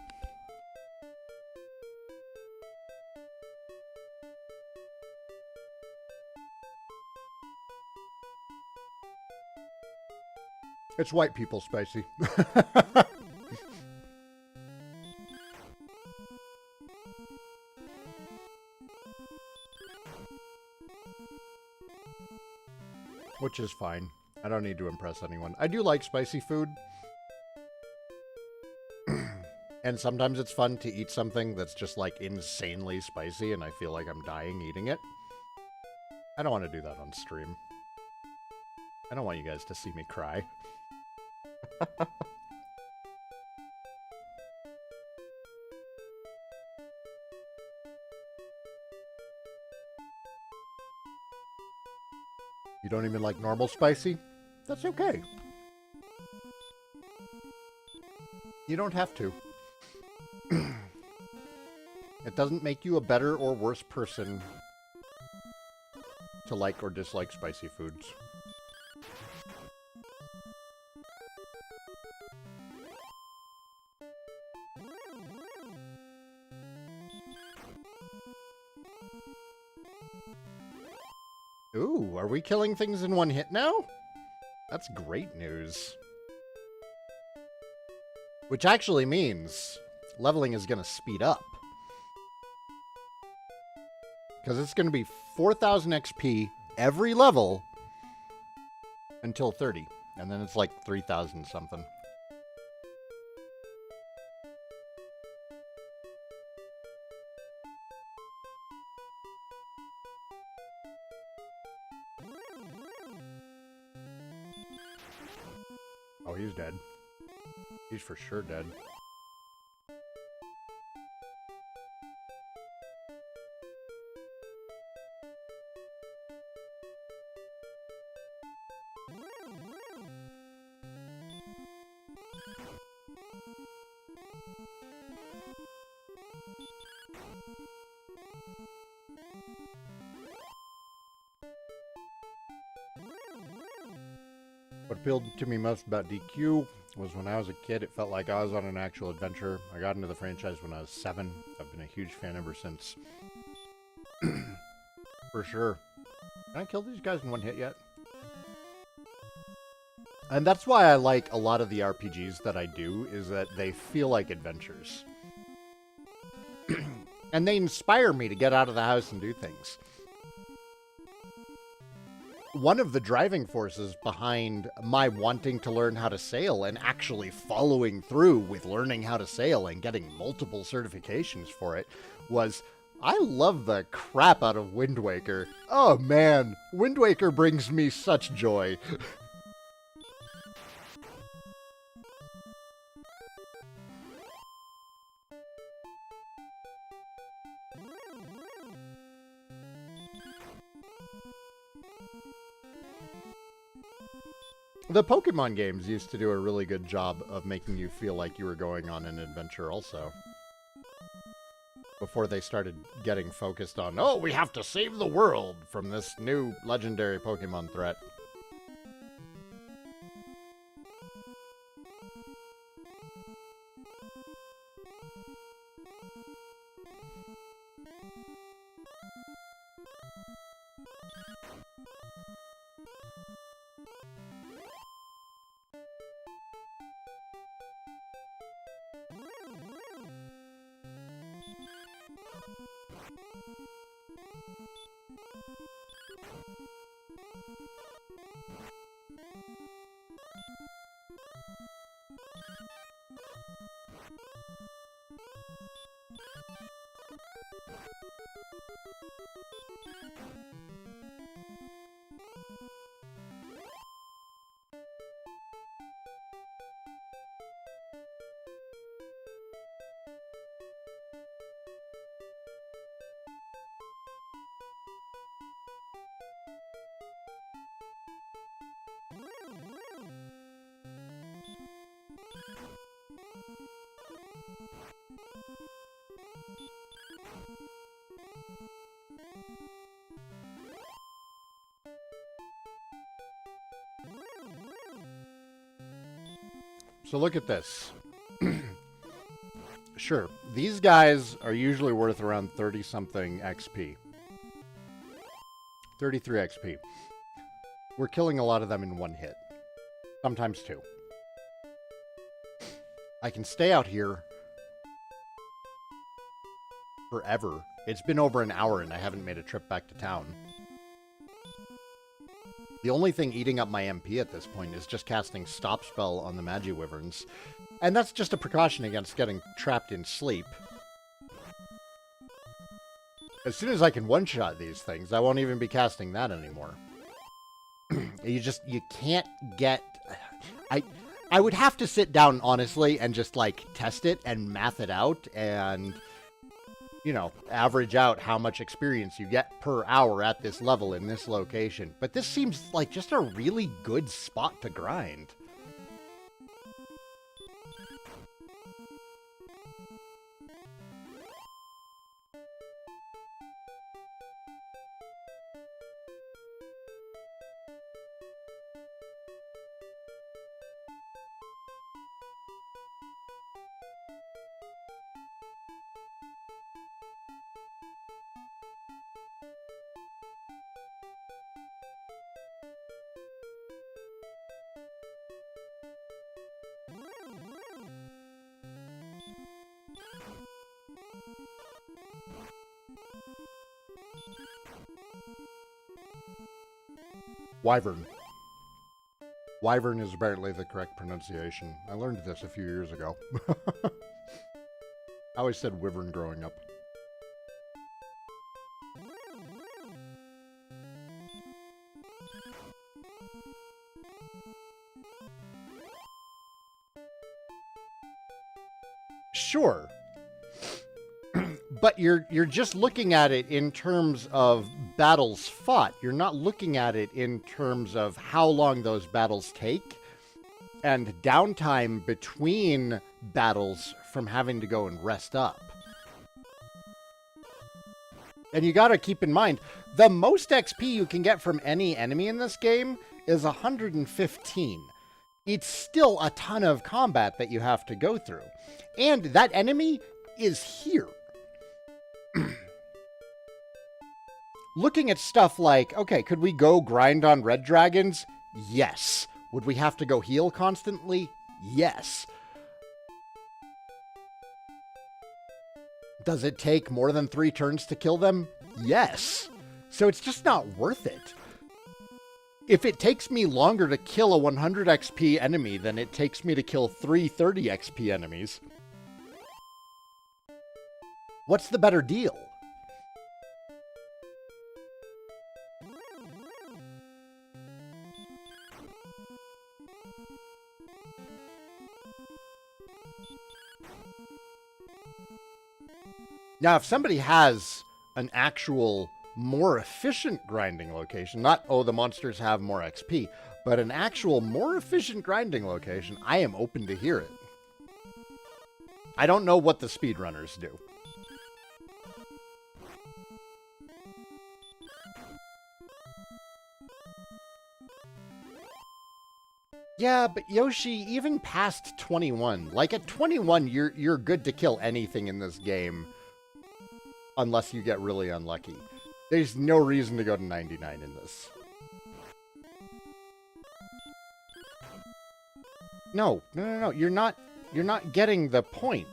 It's white people spicy. Which is fine. I don't need to impress anyone. I do like spicy food. And sometimes it's fun to eat something that's just like insanely spicy and I feel like I'm dying eating it. I don't want to do that on stream. I don't want you guys to see me cry. You don't even like normal spicy? That's okay. You don't have to. It doesn't make you a better or worse person to to like or dislike spicy foods. Ooh, are we killing things in one hit now? That's great news. Which actually means leveling is going to speed up. Because it's going to be 4,000 XP every level until 30. And then it's like 3,000 something. Oh, he's dead. He's for sure dead. What appealed to me most about DQ was when I was a kid, it felt like I was on an actual adventure. I got into the franchise when I was 7. I've been a huge fan ever since. For sure. Can I kill these guys in one hit yet? And that's why I like a lot of the RPGs that I do, is that they feel like adventures. And they inspire me to get out of the house and do things. One of the driving forces behind my wanting to learn how to sail and actually following through with learning how to sail and getting multiple certifications for it was I love the crap out of Wind Waker. Oh man, Wind Waker brings me such joy. The Pokemon games used to do a really good job of making you feel like you were going on an adventure also. Before they started getting focused on, oh, we have to save the world from this new legendary Pokemon threat. So look at this. Sure, these guys are usually worth around 30-something XP. 33 XP. We're killing a lot of them in one hit. Sometimes two. I can stay out here forever. It's been over an hour and I haven't made a trip back to town. The only thing eating up my MP at this point is just casting Stop Spell on the Magiwyverns. And that's just a precaution against getting trapped in sleep. As soon as I can one-shot these things, I won't even be casting that anymore. You can't get... I would have to sit down, honestly, and just, like, test it and math it out and... you know, average out how much experience you get per hour at this level in this location. But this seems like just a really good spot to grind. Wyvern. Wyvern is apparently the correct pronunciation. I learned this a few years ago. I always said wyvern growing up. Sure. But you're just looking at it in terms of battles fought. You're not looking at it in terms of how long those battles take and downtime between battles from having to go and rest up. And you gotta keep in mind, the most XP you can get from any enemy in this game is 115. It's still a ton of combat that you have to go through. And that enemy is here. Looking at stuff like, okay, could we go grind on red dragons? Yes. Would we have to go heal constantly? Yes. Does it take more than 3 turns to kill them? Yes. So it's just not worth it. If it takes me longer to kill a 100 XP enemy than it takes me to kill 3 30 XP enemies, what's the better deal? Now, if somebody has an actual more efficient grinding location, not, oh, the monsters have more XP, but an actual more efficient grinding location, I am open to hear it. I don't know what the speedrunners do. Yeah, but Yoshi, even past 21, like at 21, you're good to kill anything in this game. Unless you get really unlucky. There's no reason to go to 99 in this. No. You're not getting the point.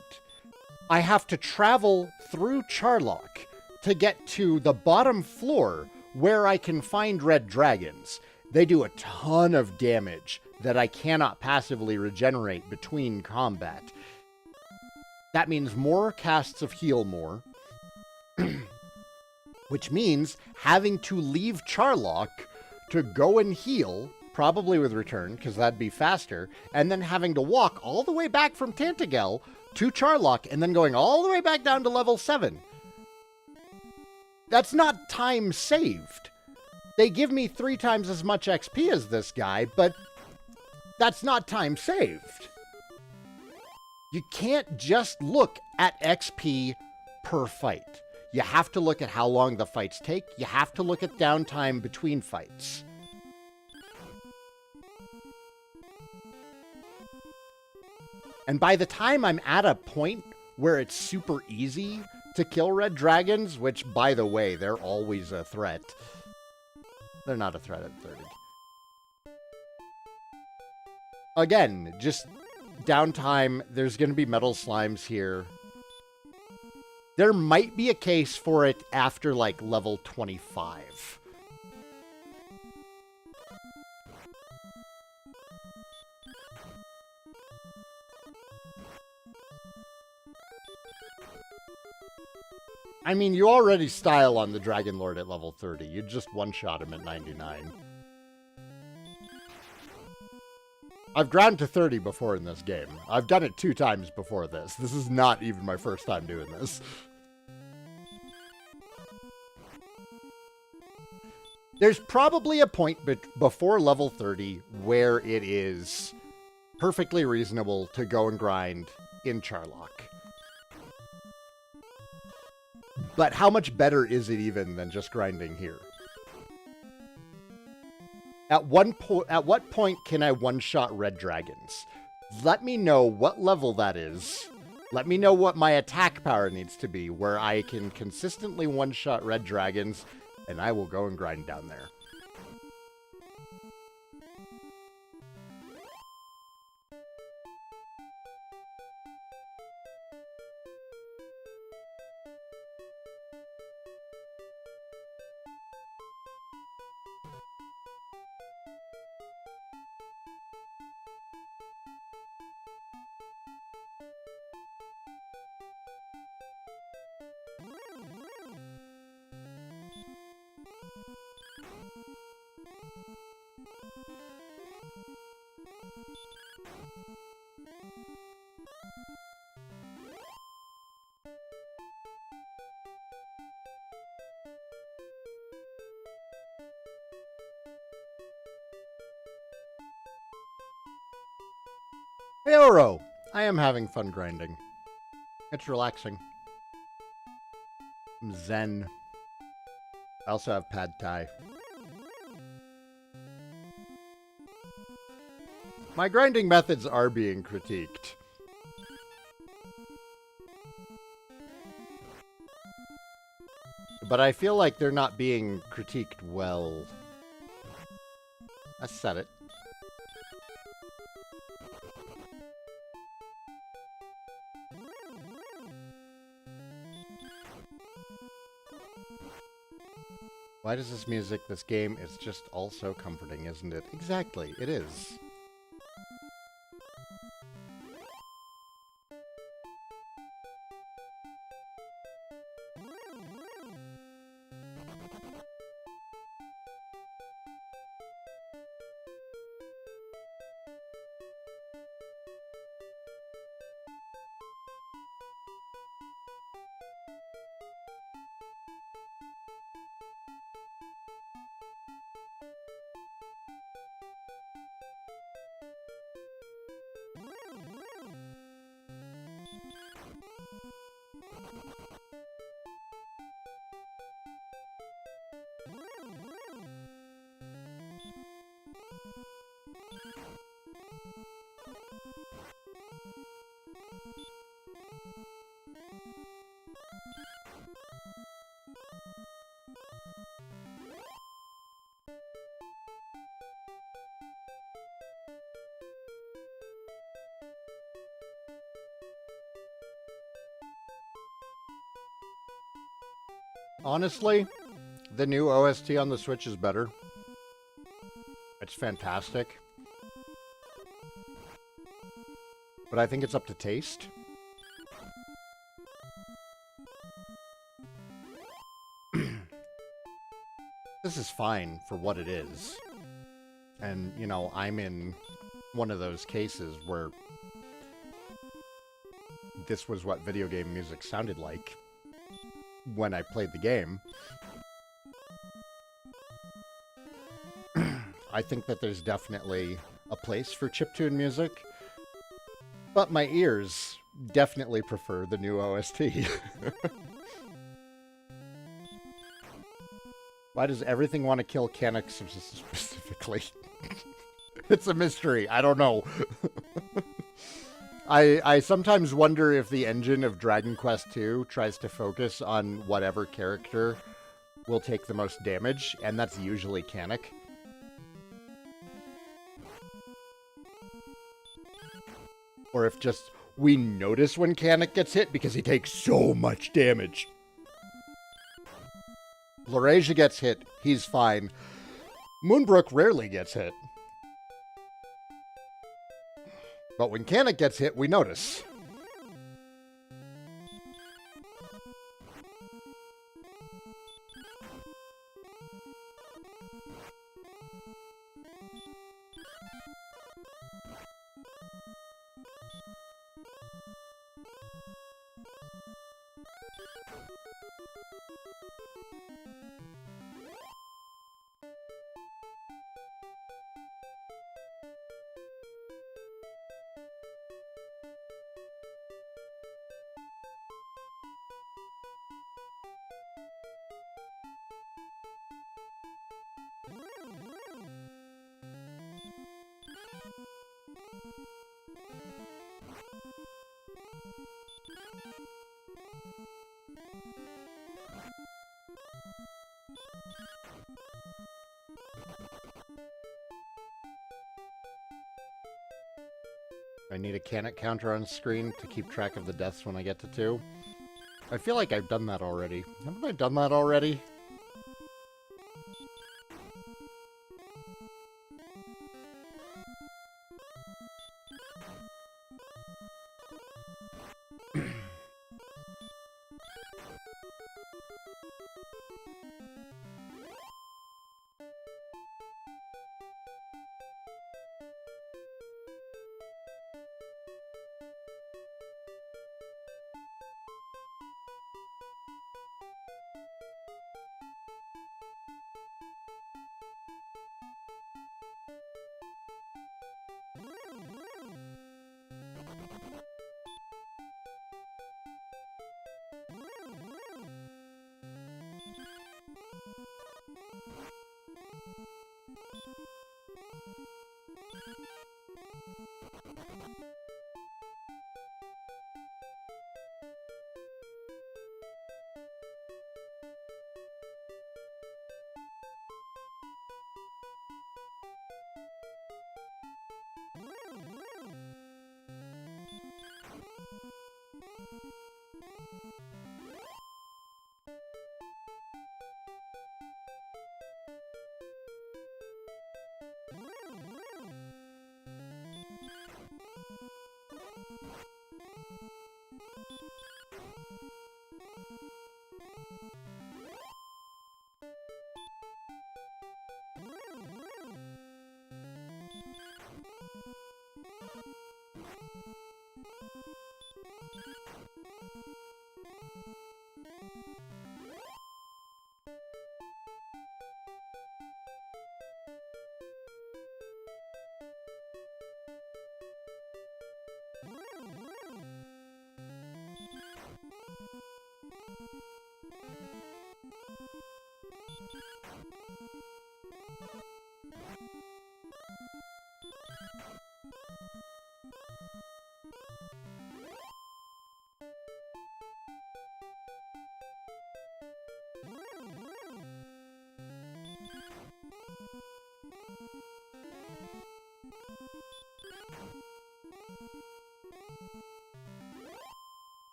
I have to travel through Charlock to get to the bottom floor where I can find red dragons. They do a ton of damage that I cannot passively regenerate between combat. That means more casts of heal more. Which means having to leave Charlock to go and heal, probably with return, because that'd be faster, and then having to walk all the way back from Tantagel to Charlock, and then going all the way back down to level 7. That's not time saved. They give me 3 times as much XP as this guy, but that's not time saved. You can't just look at XP per fight. You have to look at how long the fights take. You have to look at downtime between fights. And by the time I'm at a point where it's super easy to kill red dragons, which, by the way, they're always a threat. They're not a threat at 30. Again, just downtime. There's going to be metal slimes here. There might be a case for it after, like, level 25. I mean, you already style on the Dragon Lord at level 30. You just one-shot him at 99. I've ground to 30 before in this game. I've done it 2 times before this. This is not even my first time doing this. There's probably a point before level 30 where it is perfectly reasonable to go and grind in Charlock. But how much better is it even than just grinding here? At what point can I one-shot red dragons? Let me know what level that is. Let me know what my attack power needs to be, where I can consistently one-shot red dragons, and I will go and grind down there. Hey, Oro! I am having fun grinding. It's relaxing. I'm zen. I also have pad thai. My grinding methods are being critiqued. But I feel like they're not being critiqued well. I said it. Why does this music, this game, is just all so comforting, isn't it? Exactly, it is. Honestly, the new OST on the Switch is better. It's fantastic. But I think it's up to taste. This is fine for what it is. And, you know, I'm in one of those cases where this was what video game music sounded like when I played the game. I think that there's definitely a place for chiptune music, but my ears definitely prefer the new OST. Why does everything want to kill Kanik specifically? It's a mystery. I don't know. I sometimes wonder if the engine of Dragon Quest II tries to focus on whatever character will take the most damage, and that's usually Kanik. Or if just we notice when Kanik gets hit because he takes so much damage. Laresia gets hit, he's fine. Moonbrook rarely gets hit. But when Kanik gets hit, we notice. I need a Kanik counter on screen to keep track of the deaths when I get to 2. I feel like I've done that already. Haven't I done that already?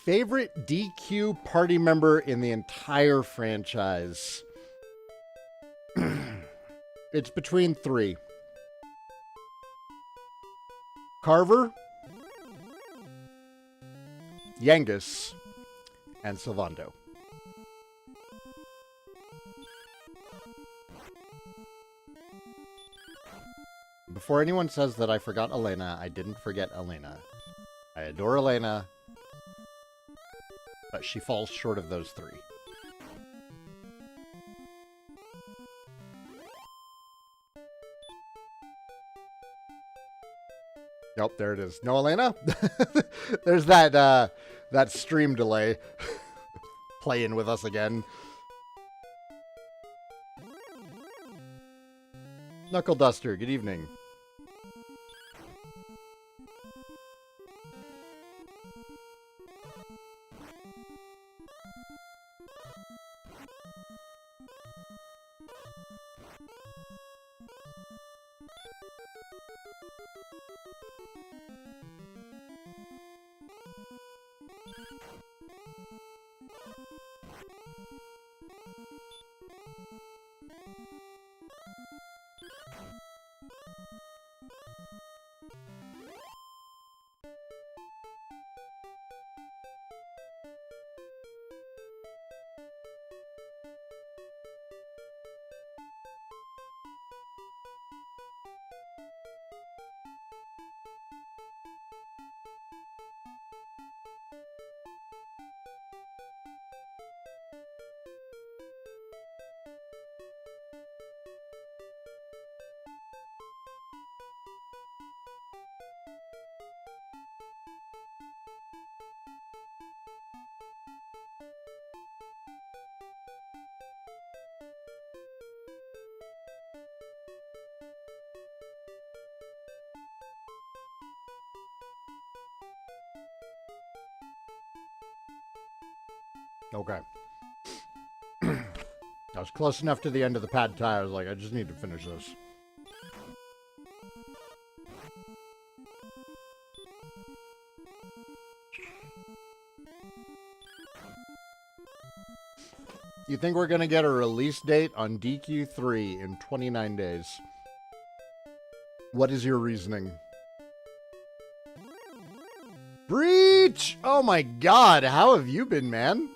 Favorite DQ party member in the entire franchise? It's between three. Carver, Yangus, and Sylvando. Before anyone says that I forgot Elena, I didn't forget Elena. I adore Elena, but she falls short of those three. Nope, there it is. No Elena? There's that stream delay playing with us again. Knuckle Duster, good evening. Okay. I was close enough to the end of the pad thai. I was like, I just need to finish this. You think we're going to get a release date on DQ3 in 29 days? What is your reasoning? Breach! Oh my god, how have you been, man?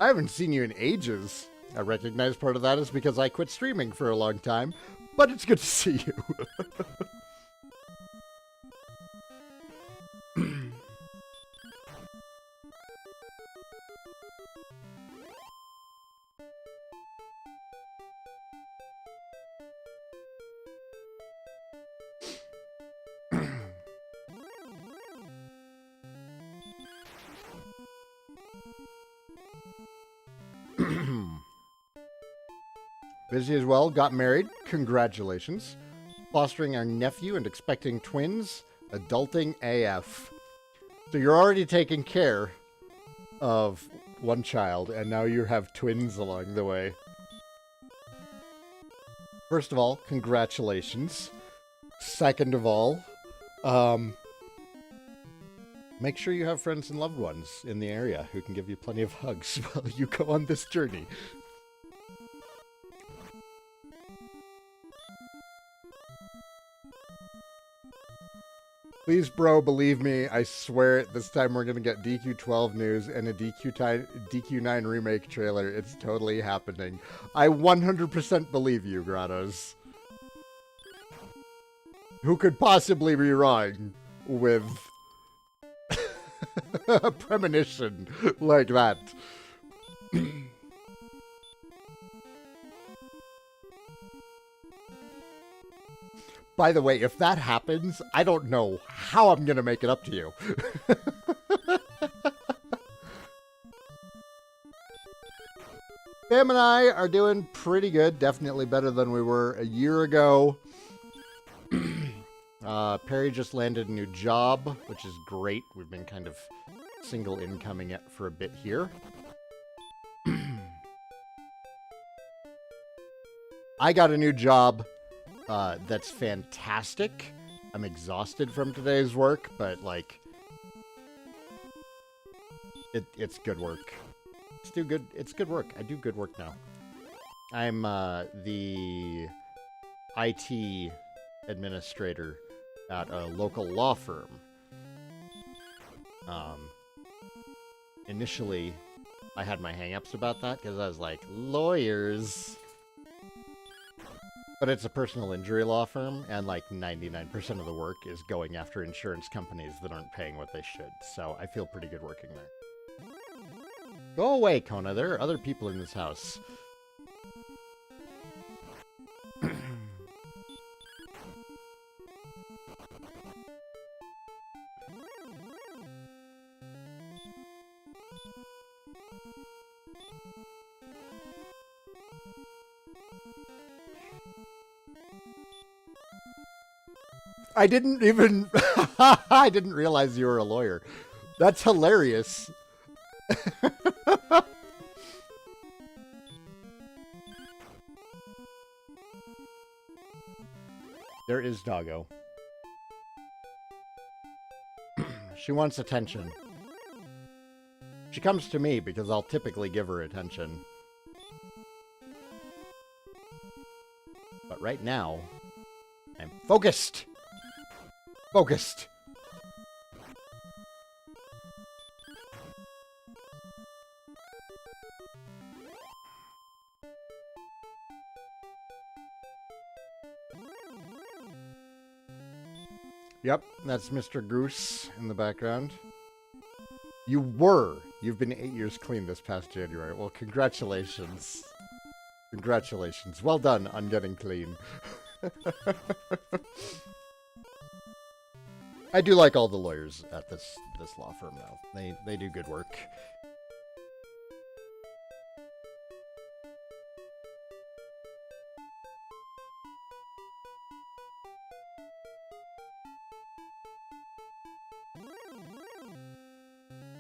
I haven't seen you in ages. I recognize part of that is because I quit streaming for a long time, but it's good to see you. Busy as well. Got married. Congratulations. Fostering our nephew and expecting twins. Adulting AF. So you're already taking care of one child, and now you have twins along the way. First of all, congratulations. Second of all, make sure you have friends and loved ones in the area who can give you plenty of hugs while you go on this journey. Please, bro, believe me, I swear it, this time we're going to get DQ12 news and a DQ9 remake trailer. It's totally happening. I 100% believe you, Grottos. Who could possibly be wrong with a premonition like that? By the way, if that happens, I don't know how I'm going to make it up to you. Pam and I are doing pretty good. Definitely better than we were a year ago. Perry just landed a new job, which is great. We've been kind of single incoming it for a bit here. I got a new job. That's fantastic. I'm exhausted from today's work, but, like, it's good work. It's good work. I do good work now. I'm, the IT administrator at a local law firm. Initially, I had my hang-ups about that, because I was like, lawyers... But it's a personal injury law firm, and like 99% of the work is going after insurance companies that aren't paying what they should. So I feel pretty good working there. Go away, Kona. There are other people in this house. I didn't even... I didn't realize you were a lawyer. That's hilarious. There is Doggo. She wants attention. She comes to me because I'll typically give her attention. But right now, I'm focused. Focused. Yep, that's Mr. Goose in the background. You were. You've been 8 years clean this past January. Well, congratulations. Congratulations. Well done on getting clean. I do like all the lawyers at this law firm, though. They do good work.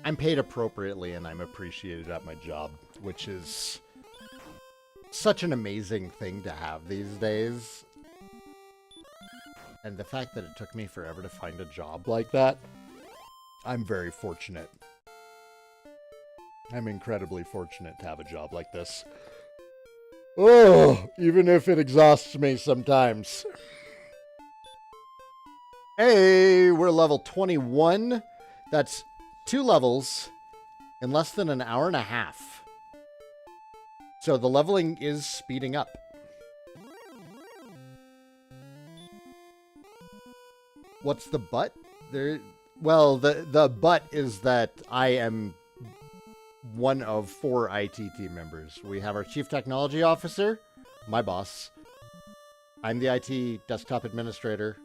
I'm paid appropriately and I'm appreciated at my job, which is such an amazing thing to have these days. And the fact that it took me forever to find a job like that, I'm very fortunate. I'm incredibly fortunate to have a job like this. Oh, even if it exhausts me sometimes. Hey, we're level 21. That's 2 levels in less than an hour and a half. So the leveling is speeding up. What's the but? Well, the but is that I am one of 4 IT team members. We have our Chief Technology Officer, my boss. I'm the IT Desktop Administrator.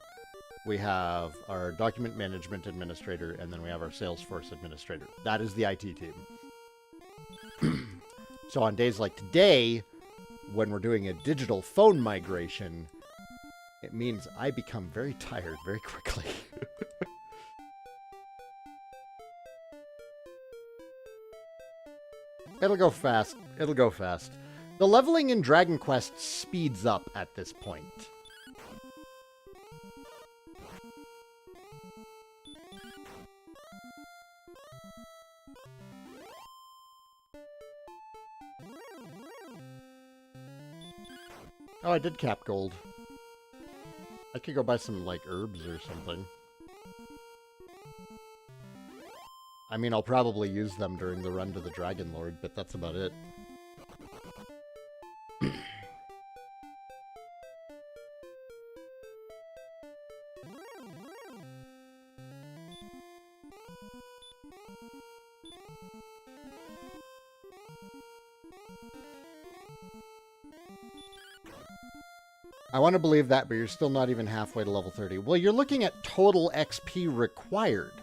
We have our Document Management Administrator, and then we have our Salesforce Administrator. That is the IT team. So on days like today, when we're doing a digital phone migration, it means I become very tired very quickly. It'll go fast. It'll go fast. The leveling in Dragon Quest speeds up at this point. Oh, I did cap gold. I could go buy some, like, herbs or something. I mean, I'll probably use them during the run to the Dragon Lord, but that's about it. I want to believe that, but you're still not even halfway to level 30. Well, you're looking at total XP required.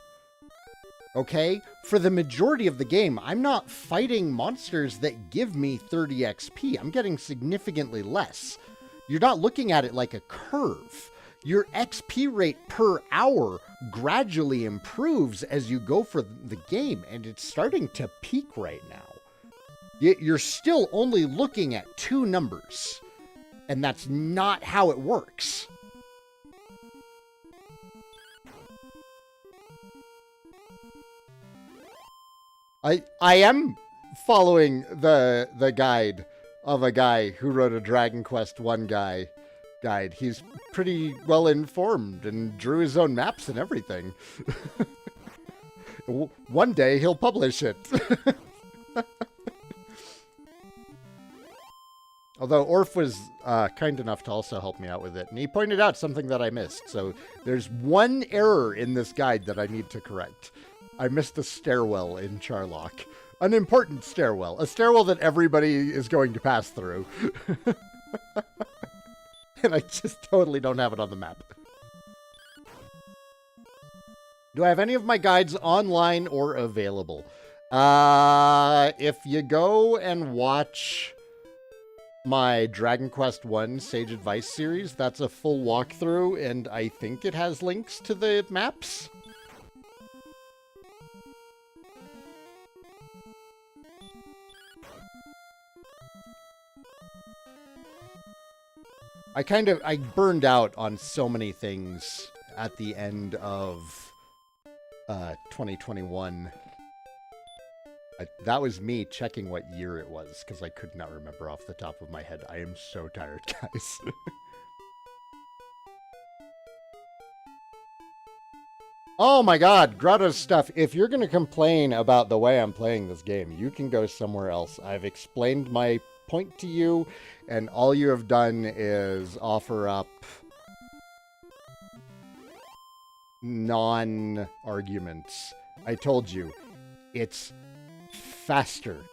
Okay? For the majority of the game, I'm not fighting monsters that give me 30 XP. I'm getting significantly less. You're not looking at it like a curve. Your XP rate per hour gradually improves as you go for the game, and it's starting to peak right now. You're still only looking at 2 numbers. And that's not how it works. I am following the guide of a guy who wrote a Dragon Quest 1 guide. He's pretty well informed and drew his own maps and everything. One day he'll publish it. Although Orf was kind enough to also help me out with it, and he pointed out something that I missed. So there's one error in this guide that I need to correct. I missed a stairwell in Charlock. An important stairwell. A stairwell that everybody is going to pass through. And I just totally don't have it on the map. Do I have any of my guides online or available? If you go and watch my Dragon Quest 1 Sage Advice series, that's a full walkthrough, and I think it has links to the maps. I burned out on so many things at the end of 2021. That was me checking what year it was, because I could not remember off the top of my head. I am so tired, guys. Oh my god, Grotto's stuff. If you're going to complain about the way I'm playing this game, you can go somewhere else. I've explained my point to you, and all you have done is offer up non-arguments. I told you, it's faster.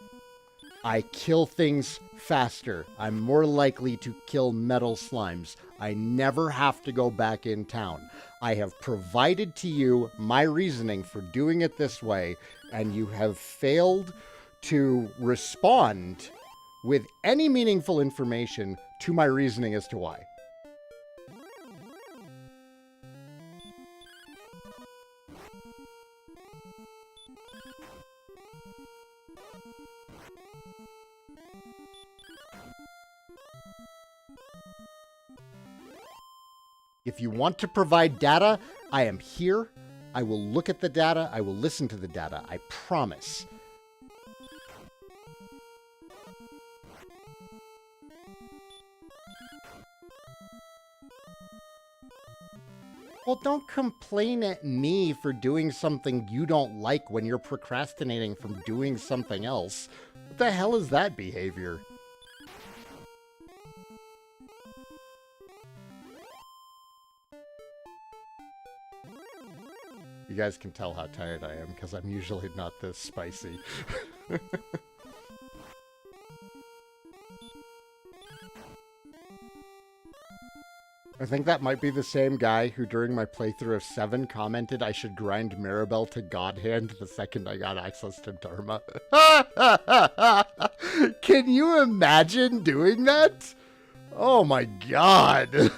I kill things faster. I'm more likely to kill metal slimes. I never have to go back in town. I have provided to you my reasoning for doing it this way, and you have failed to respond with any meaningful information to my reasoning as to why. If you want to provide data, I am here. I will look at the data. I will listen to the data. I promise. Well, don't complain at me for doing something you don't like when you're procrastinating from doing something else. What the hell is that behavior? You guys can tell how tired I am, because I'm usually not this spicy. I think that might be the same guy who during my playthrough of 7 commented I should grind Maribel to God Hand the second I got access to Dharma. Can you imagine doing that? Oh my god.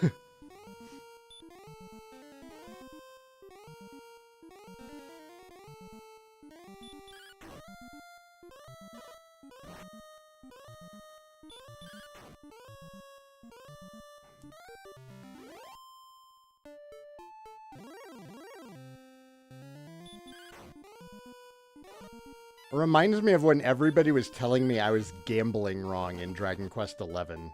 It reminds me of when everybody was telling me I was gambling wrong in Dragon Quest XI.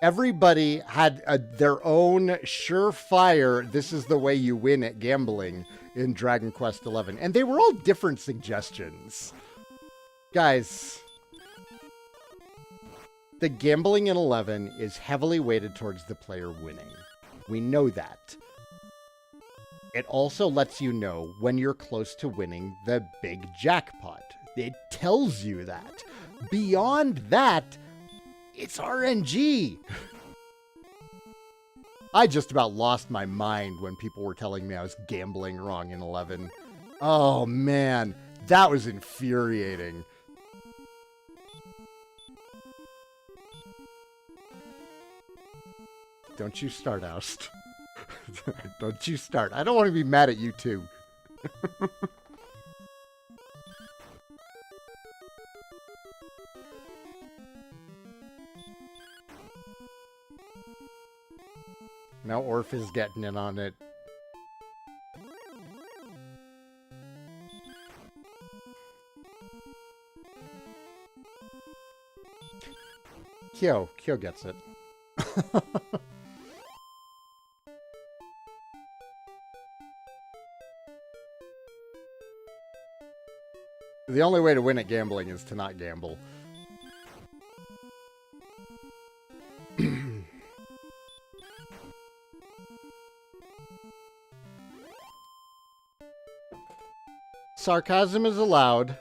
Everybody had their own surefire, this is the way you win at gambling in Dragon Quest XI. And they were all different suggestions. Guys, the gambling in 11 is heavily weighted towards the player winning. We know that. It also lets you know when you're close to winning the big jackpot. It tells you that. Beyond that, it's RNG. I just about lost my mind when people were telling me I was gambling wrong in 11. Oh man, that was infuriating. Don't you start, Oust. Don't you start. I don't want to be mad at you too. Now Orph is getting in on it. Kyo gets it. The only way to win at gambling is to not gamble. Sarcasm is allowed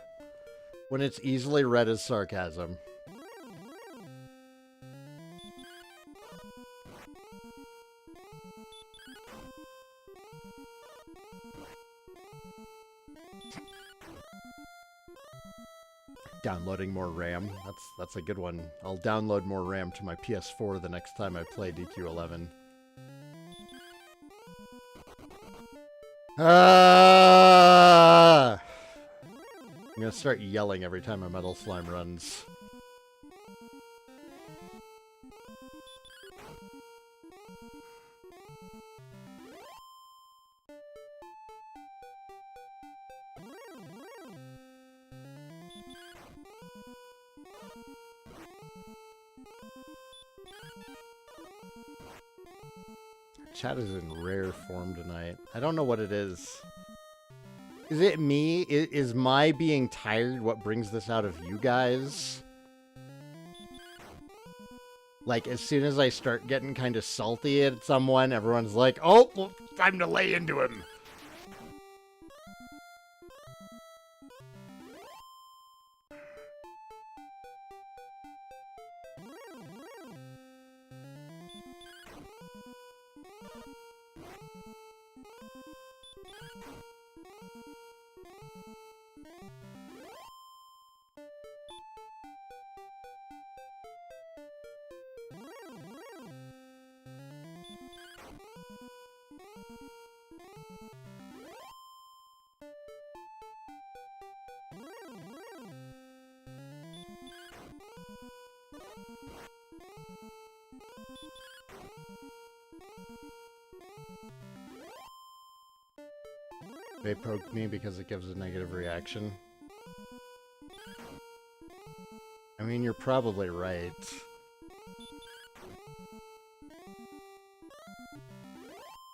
when it's easily read as sarcasm. Downloading more RAM. That's a good one. I'll download more RAM to my PS4 the next time I play DQ11. I'm gonna start yelling every time a metal slime runs. Chat is in rare form tonight. I don't know what it is. Is it me? Is my being tired what brings this out of you guys? Like, as soon as I start getting kind of salty at someone, everyone's like, oh, well, time to lay into him. They poked me because it gives a negative reaction. I mean, you're probably right.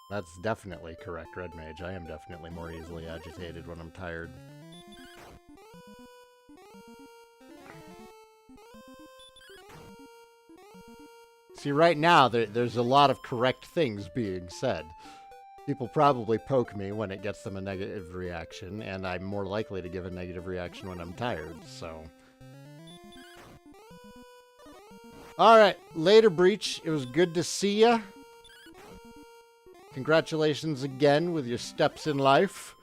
That's definitely correct, Red Mage. I am definitely more easily agitated when I'm tired. See, right now, there's a lot of correct things being said. People probably poke me when it gets them a negative reaction, and I'm more likely to give a negative reaction when I'm tired, so... Alright, later, Breach. It was good to see ya. Congratulations again with your steps in life.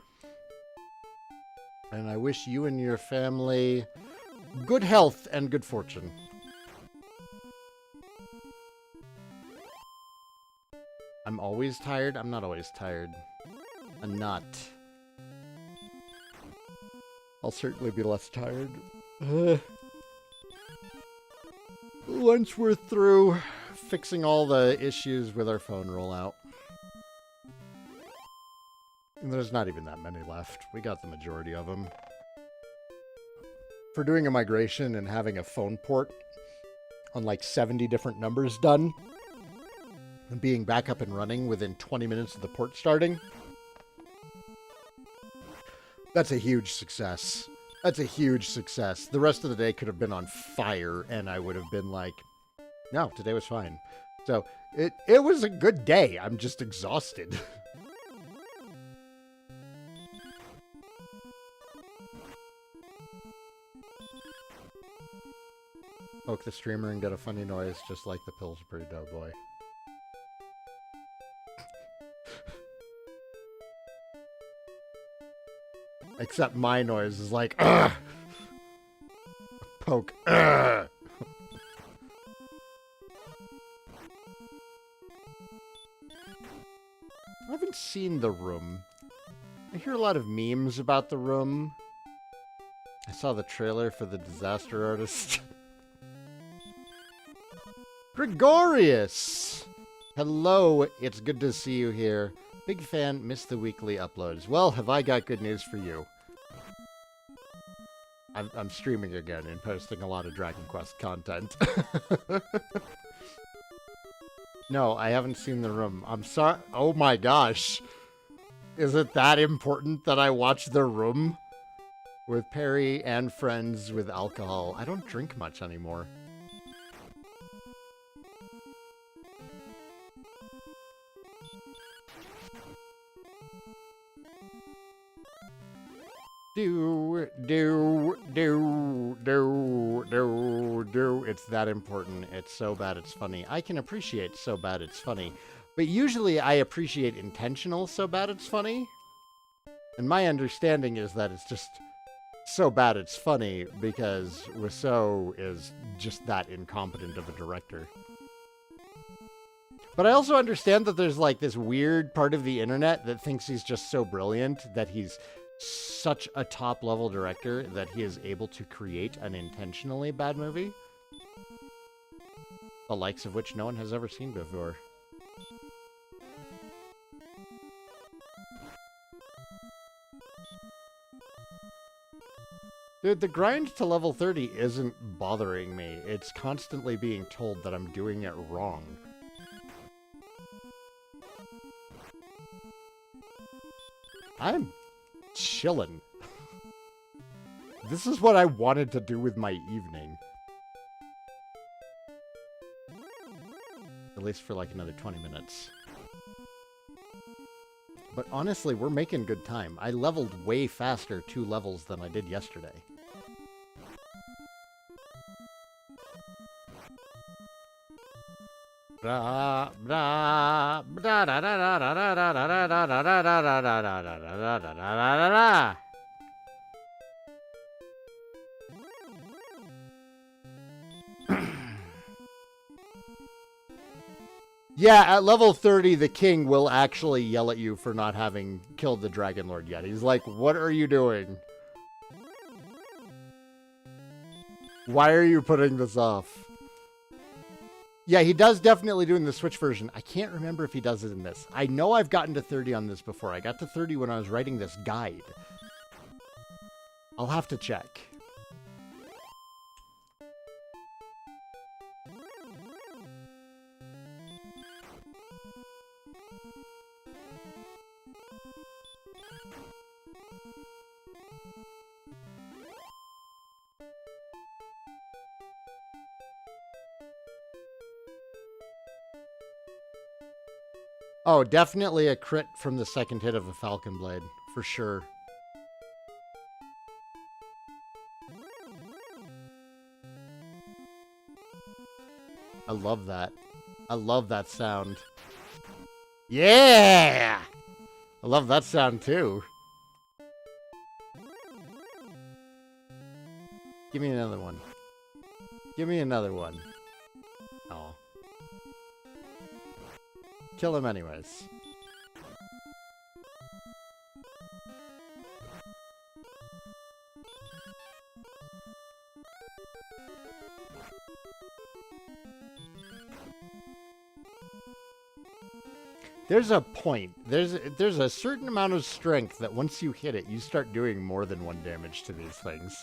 And I wish you and your family good health and good fortune. I'm always tired? I'm not always tired. I'm not. I'll certainly be less tired. Once we're through fixing all the issues with our phone rollout. And there's not even that many left. We got the majority of them. For doing a migration and having a phone port on like 70 different numbers done, and being back up and running within 20 minutes of the port starting, that's a huge success. That's a huge success. The rest of the day could have been on fire, and I would have been like, no, today was fine. So, it was a good day. I'm just exhausted. Poke the streamer and get a funny noise, just like the Pillsbury Doughboy. Except my noise is like, ugh! Poke, ugh! I haven't seen The Room. I hear a lot of memes about The Room. I saw the trailer for The Disaster Artist. Gregorius! Hello, it's good to see you here. Big fan, missed the weekly uploads. Well, have I got good news for you. I'm streaming again and posting a lot of Dragon Quest content. No, I haven't seen The Room. I'm sorry. Oh my gosh. Is it that important that I watch The Room? With Perry and friends with alcohol. I don't drink much anymore. It's that important. It's so bad it's funny. I can appreciate so bad it's funny. But usually I appreciate intentional so bad it's funny. And my understanding is that it's just so bad it's funny because Rousseau is just that incompetent of a director. But I also understand that there's like this weird part of the internet that thinks he's just so brilliant that he's such a top-level director that he is able to create an intentionally bad movie, the likes of which no one has ever seen before. Dude, the grind to level 30 isn't bothering me. It's constantly being told that I'm doing it wrong. I'm chillin'. This is what I wanted to do with my evening. At least for like another 20 minutes. But honestly, we're making good time. I leveled way faster 2 levels than I did yesterday. Blah, blah, blah, da, da, da, da, da, da, da, da, da, da, da, da, da, da, da, da, da, da. Yeah, at level 30, the king will actually yell at you for not having killed the Dragon Lord yet. He's like, what are you doing? Why are you putting this off? Yeah, he does definitely do in the Switch version. I can't remember if he does it in this. I know I've gotten to 30 on this before. I got to 30 when I was writing this guide. I'll have to check. Oh, definitely a crit from the second hit of a Falcon Blade, for sure. I love that. I love that sound. Yeah! I love that sound too. Give me another one. Give me another one. Oh. Kill him anyways. There's a point. There's a certain amount of strength that once you hit it, you start doing more than 1 damage to these things.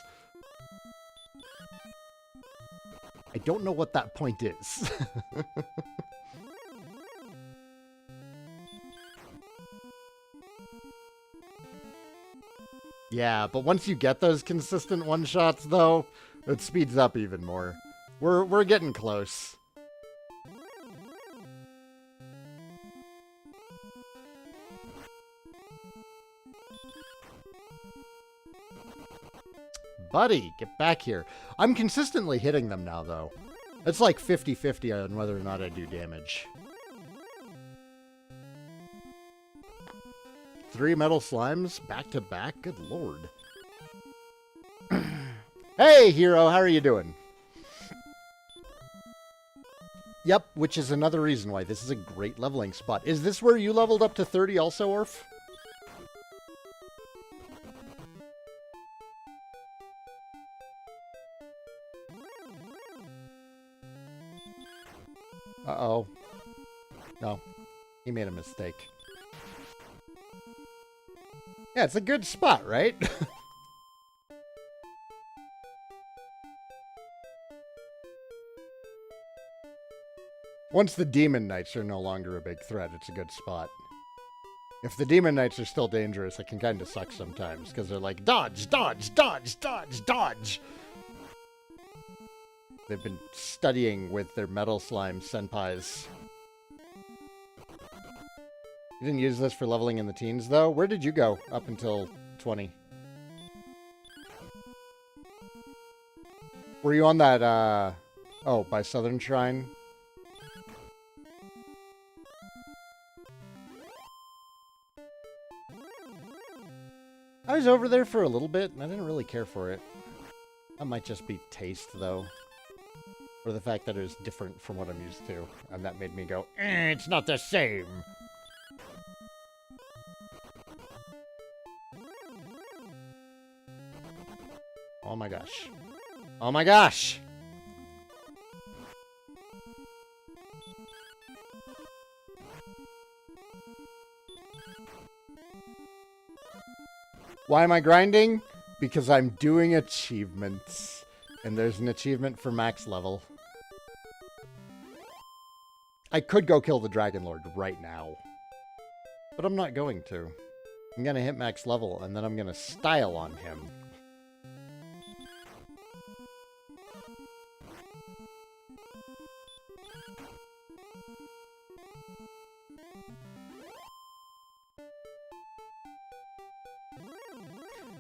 I don't know what that point is. Yeah, but once you get those consistent one-shots, though, it speeds up even more. We're getting close. Buddy, get back here. I'm consistently hitting them now, though. It's like 50-50 on whether or not I do damage. 3 metal slimes back to back? Good lord. Hey, hero, how are you doing? Yep, which is another reason why this is a great leveling spot. Is this where you leveled up to 30 also, Orf? Uh-oh. No. He made a mistake. Yeah, it's a good spot, right? Once the Demon Knights are no longer a big threat, it's a good spot. If the Demon Knights are still dangerous, it can kind of suck sometimes, because they're like, dodge, dodge, dodge, dodge, dodge! They've been studying with their metal slime senpais. You didn't use this for leveling in the teens, though? Where did you go up until 20? Were you on that, oh, by Southern Shrine? I was over there for a little bit, and I didn't really care for it. That might just be taste, though. Or the fact that it was different from what I'm used to. And that made me go, it's not the same! Oh my gosh. Oh my gosh! Why am I grinding? Because I'm doing achievements. And there's an achievement for max level. I could go kill the Dragon Lord right now. But I'm not going to. I'm going to hit max level, and then I'm going to style on him.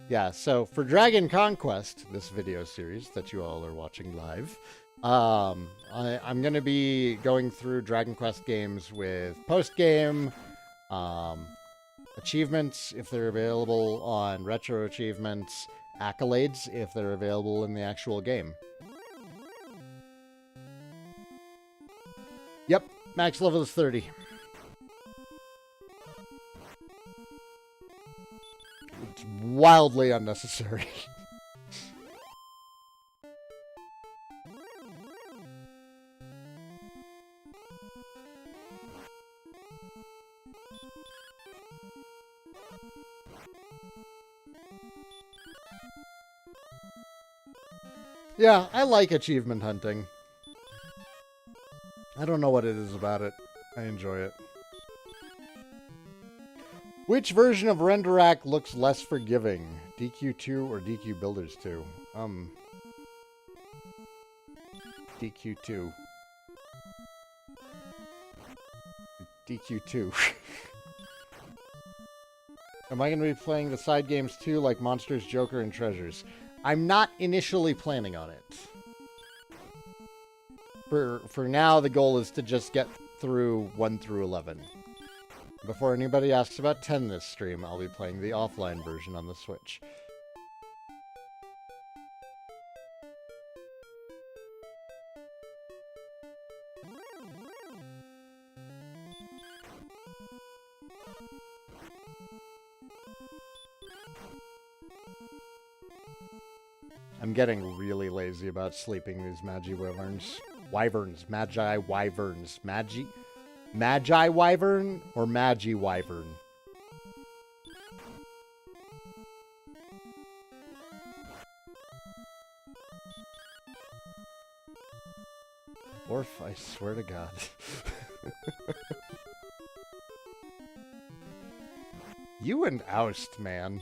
Yeah, so for Dragon Conquest, this video series that you all are watching live, I'm going to be going through Dragon Quest games with post-game, achievements if they're available on retro achievements, accolades if they're available in the actual game. Yep, max level is 30. It's wildly unnecessary. Yeah, I like achievement hunting. I don't know what it is about it. I enjoy it. Which version of Renderak looks less forgiving? DQ2 or DQ Builders 2? DQ2. DQ2. Am I going to be playing the side games too, like Monsters, Joker, and Treasures? I'm not initially planning on it. For now, the goal is to just get through 1 through 11. Before anybody asks about 10 this stream, I'll be playing the offline version on the Switch. I'm getting really lazy about sleeping these magi wyverns. Wyverns. Magi wyverns. Magi wyvern or magi wyvern? Orf, I swear to God. You and Oust, man.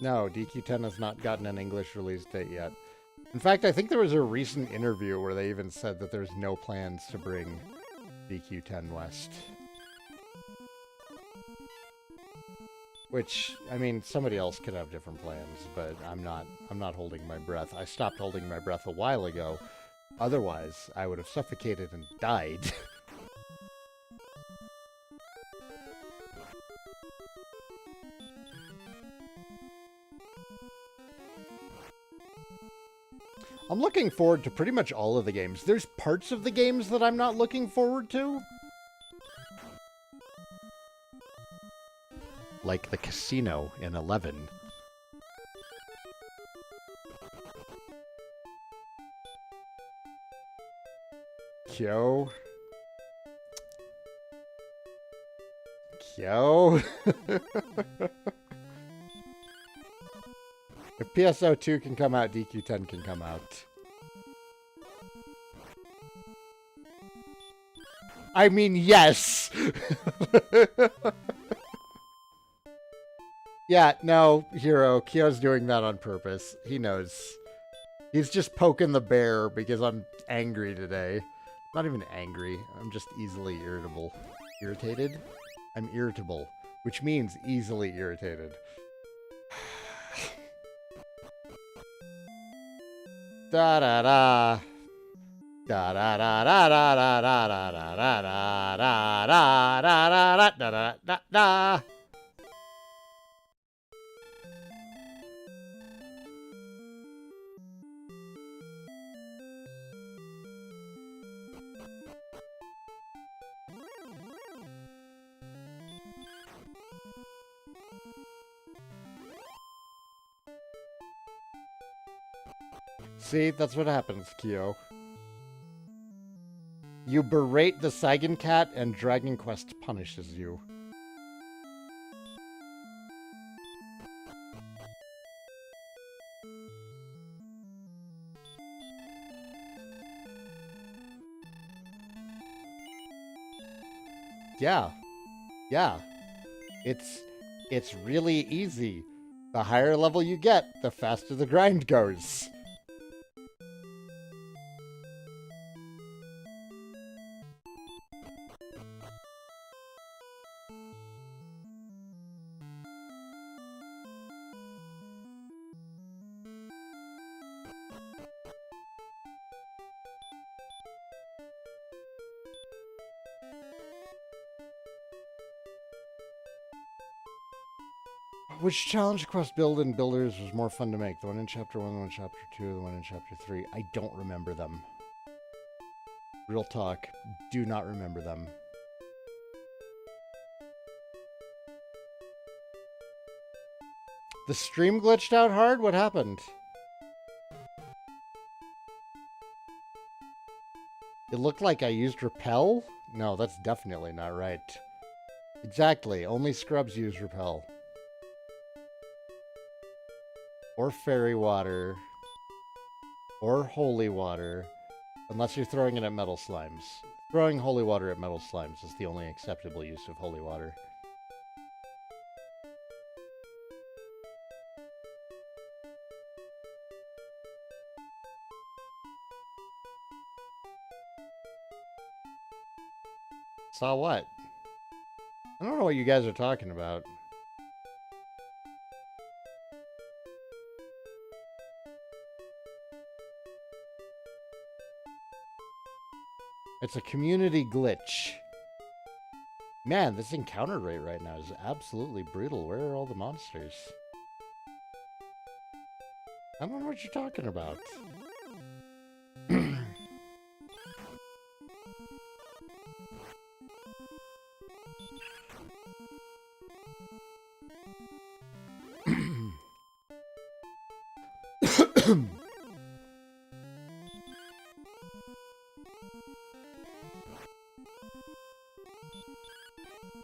No, DQ10 has not gotten an English release date yet. In fact, I think there was a recent interview where they even said that there's no plans to bring DQ10 West. Which, I mean, somebody else could have different plans, but I'm not holding my breath. I stopped holding my breath a while ago. Otherwise, I would have suffocated and died. I'm looking forward to pretty much all of the games. There's parts of the games that I'm not looking forward to. Like the casino in 11. Kyo. If PSO2 can come out, DQ10 can come out. I mean, yes! Yeah, no, Hero, Kyo's doing that on purpose. He knows. He's just poking the bear because I'm angry today. Not even angry, I'm just easily irritable. Irritated? I'm irritable, which means easily irritated. Da da da. Da da da da da da da da da da da da da da da da da. See, that's what happens, Kyo. You berate the Saigon Cat and Dragon Quest punishes you. Yeah. Yeah. It's really easy. The higher level you get, the faster the grind goes. Which challenge quest build in Builders was more fun to make? The one in Chapter 1, the one in Chapter 2, the one in Chapter 3? I don't remember them. Real talk. Do not remember them. The stream glitched out hard? What happened? It looked like I used repel? No, that's definitely not right. Exactly. Only scrubs use repel. Or fairy water. Or holy water. Unless you're throwing it at metal slimes. Throwing holy water at metal slimes is the only acceptable use of holy water. Saw what? I don't know what you guys are talking about. It's a community glitch. Man, this encounter rate right now is absolutely brutal. Where are all the monsters? I don't know what you're talking about.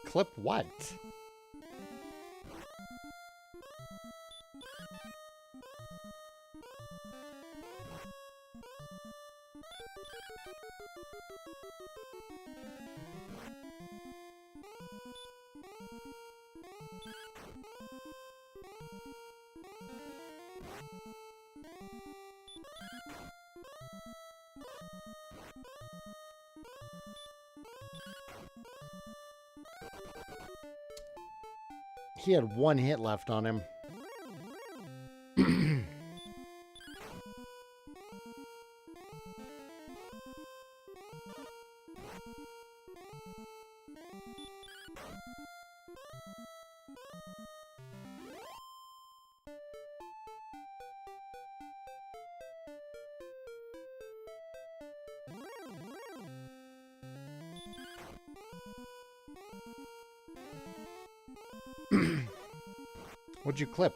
Clip what? He had one hit left on him. What'd you clip?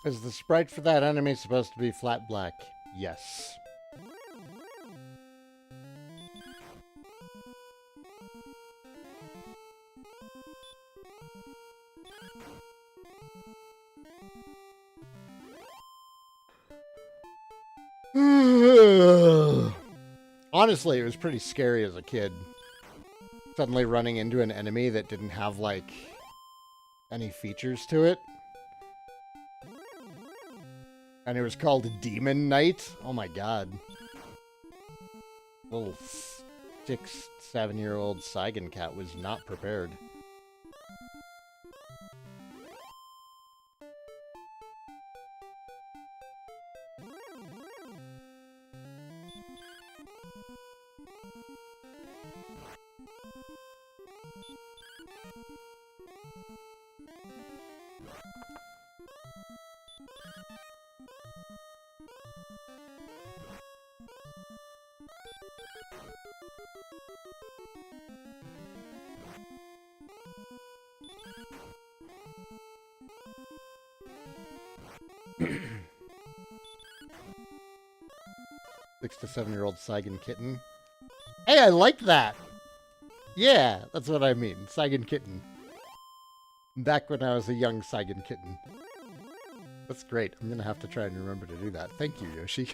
Is the sprite for that enemy supposed to be flat black? Yes. Honestly, it was pretty scary as a kid. Suddenly running into an enemy that didn't have, like, any features to it. And it was called Demon Knight. Oh my god. Little 6, 7-year-old Saigon cat was not prepared. Six to 7-year-old Saigon kitten. Hey, I like that! Yeah, that's what I mean. Saigon kitten. Back when I was a young Saigon kitten. That's great. I'm gonna have to try and remember to do that. Thank you, Yoshi.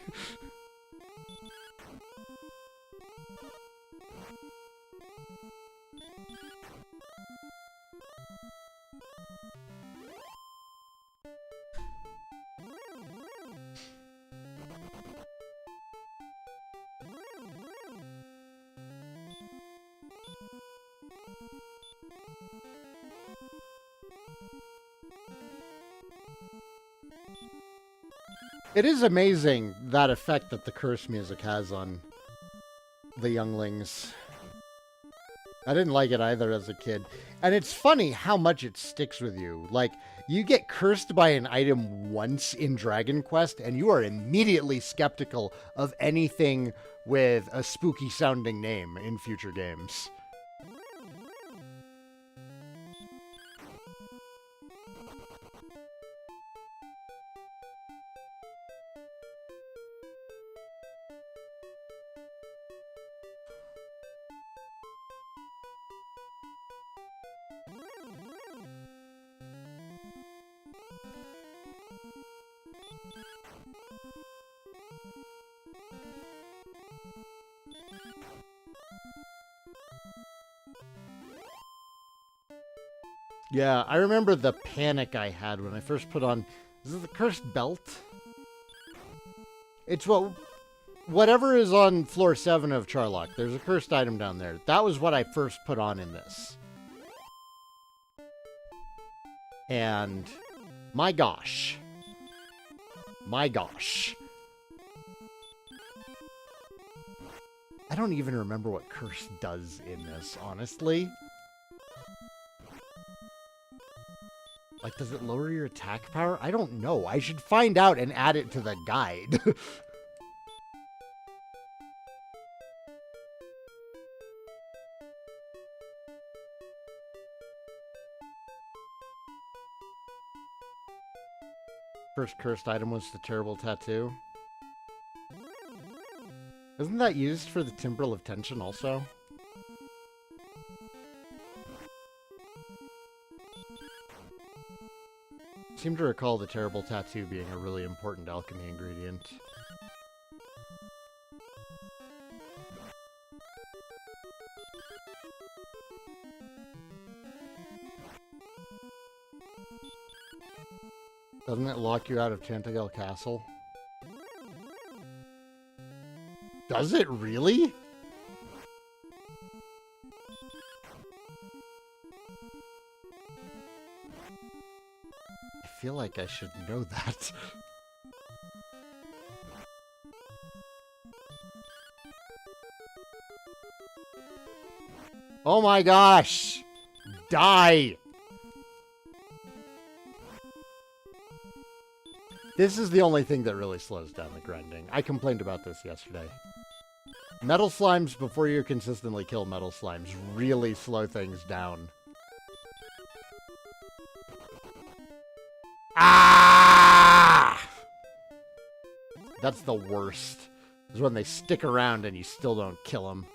It is amazing, that effect that the curse music has on the younglings. I didn't like it either as a kid. And it's funny how much it sticks with you. Like, you get cursed by an item once in Dragon Quest, and you are immediately skeptical of anything with a spooky sounding name in future games. Yeah, I remember the panic I had when I first put on... Is it the cursed belt? It's whatever is on floor 7 of Charlock. There's a cursed item down there. That was what I first put on in this. And my gosh. My gosh. I don't even remember what curse does in this, honestly. Like, does it lower your attack power? I don't know. I should find out and add it to the guide. First cursed item was the terrible tattoo. Isn't that used for the Timbrel of Tension also? I seem to recall the terrible tattoo being a really important alchemy ingredient. Doesn't it lock you out of Chantegel Castle? Does it really? I feel like I should know that. Oh my gosh! Die! This is the only thing that really slows down the grinding. I complained about this yesterday. Metal slimes, before you consistently kill metal slimes, really slow things down. Ah! That's the worst. Is when they stick around and you still don't kill them.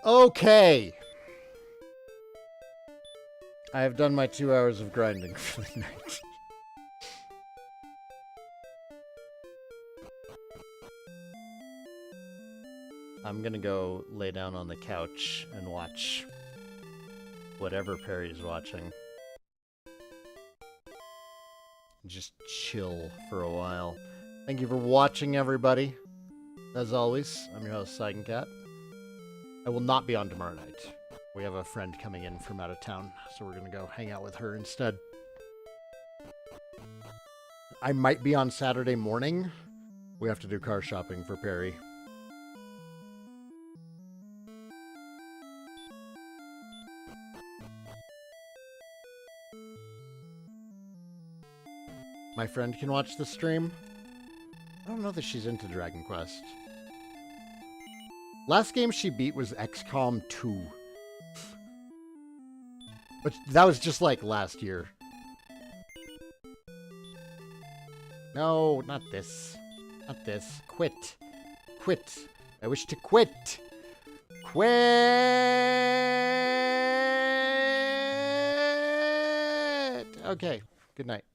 Okay. I have done my 2 hours of grinding for the night. I'm gonna go lay down on the couch and watch whatever Perry's watching. Just chill for a while. Thank you for watching, everybody. As always, I'm your host, Cat. I will not be on tomorrow night. We have a friend coming in from out of town, so we're going to go hang out with her instead. I might be on Saturday morning. We have to do car shopping for Perry. My friend can watch the stream. I don't know that she's into Dragon Quest. Last game she beat was XCOM 2. But that was just like last year. No, not this. Not this. Quit. Quit. I wish to quit. Quit! Okay. Good night.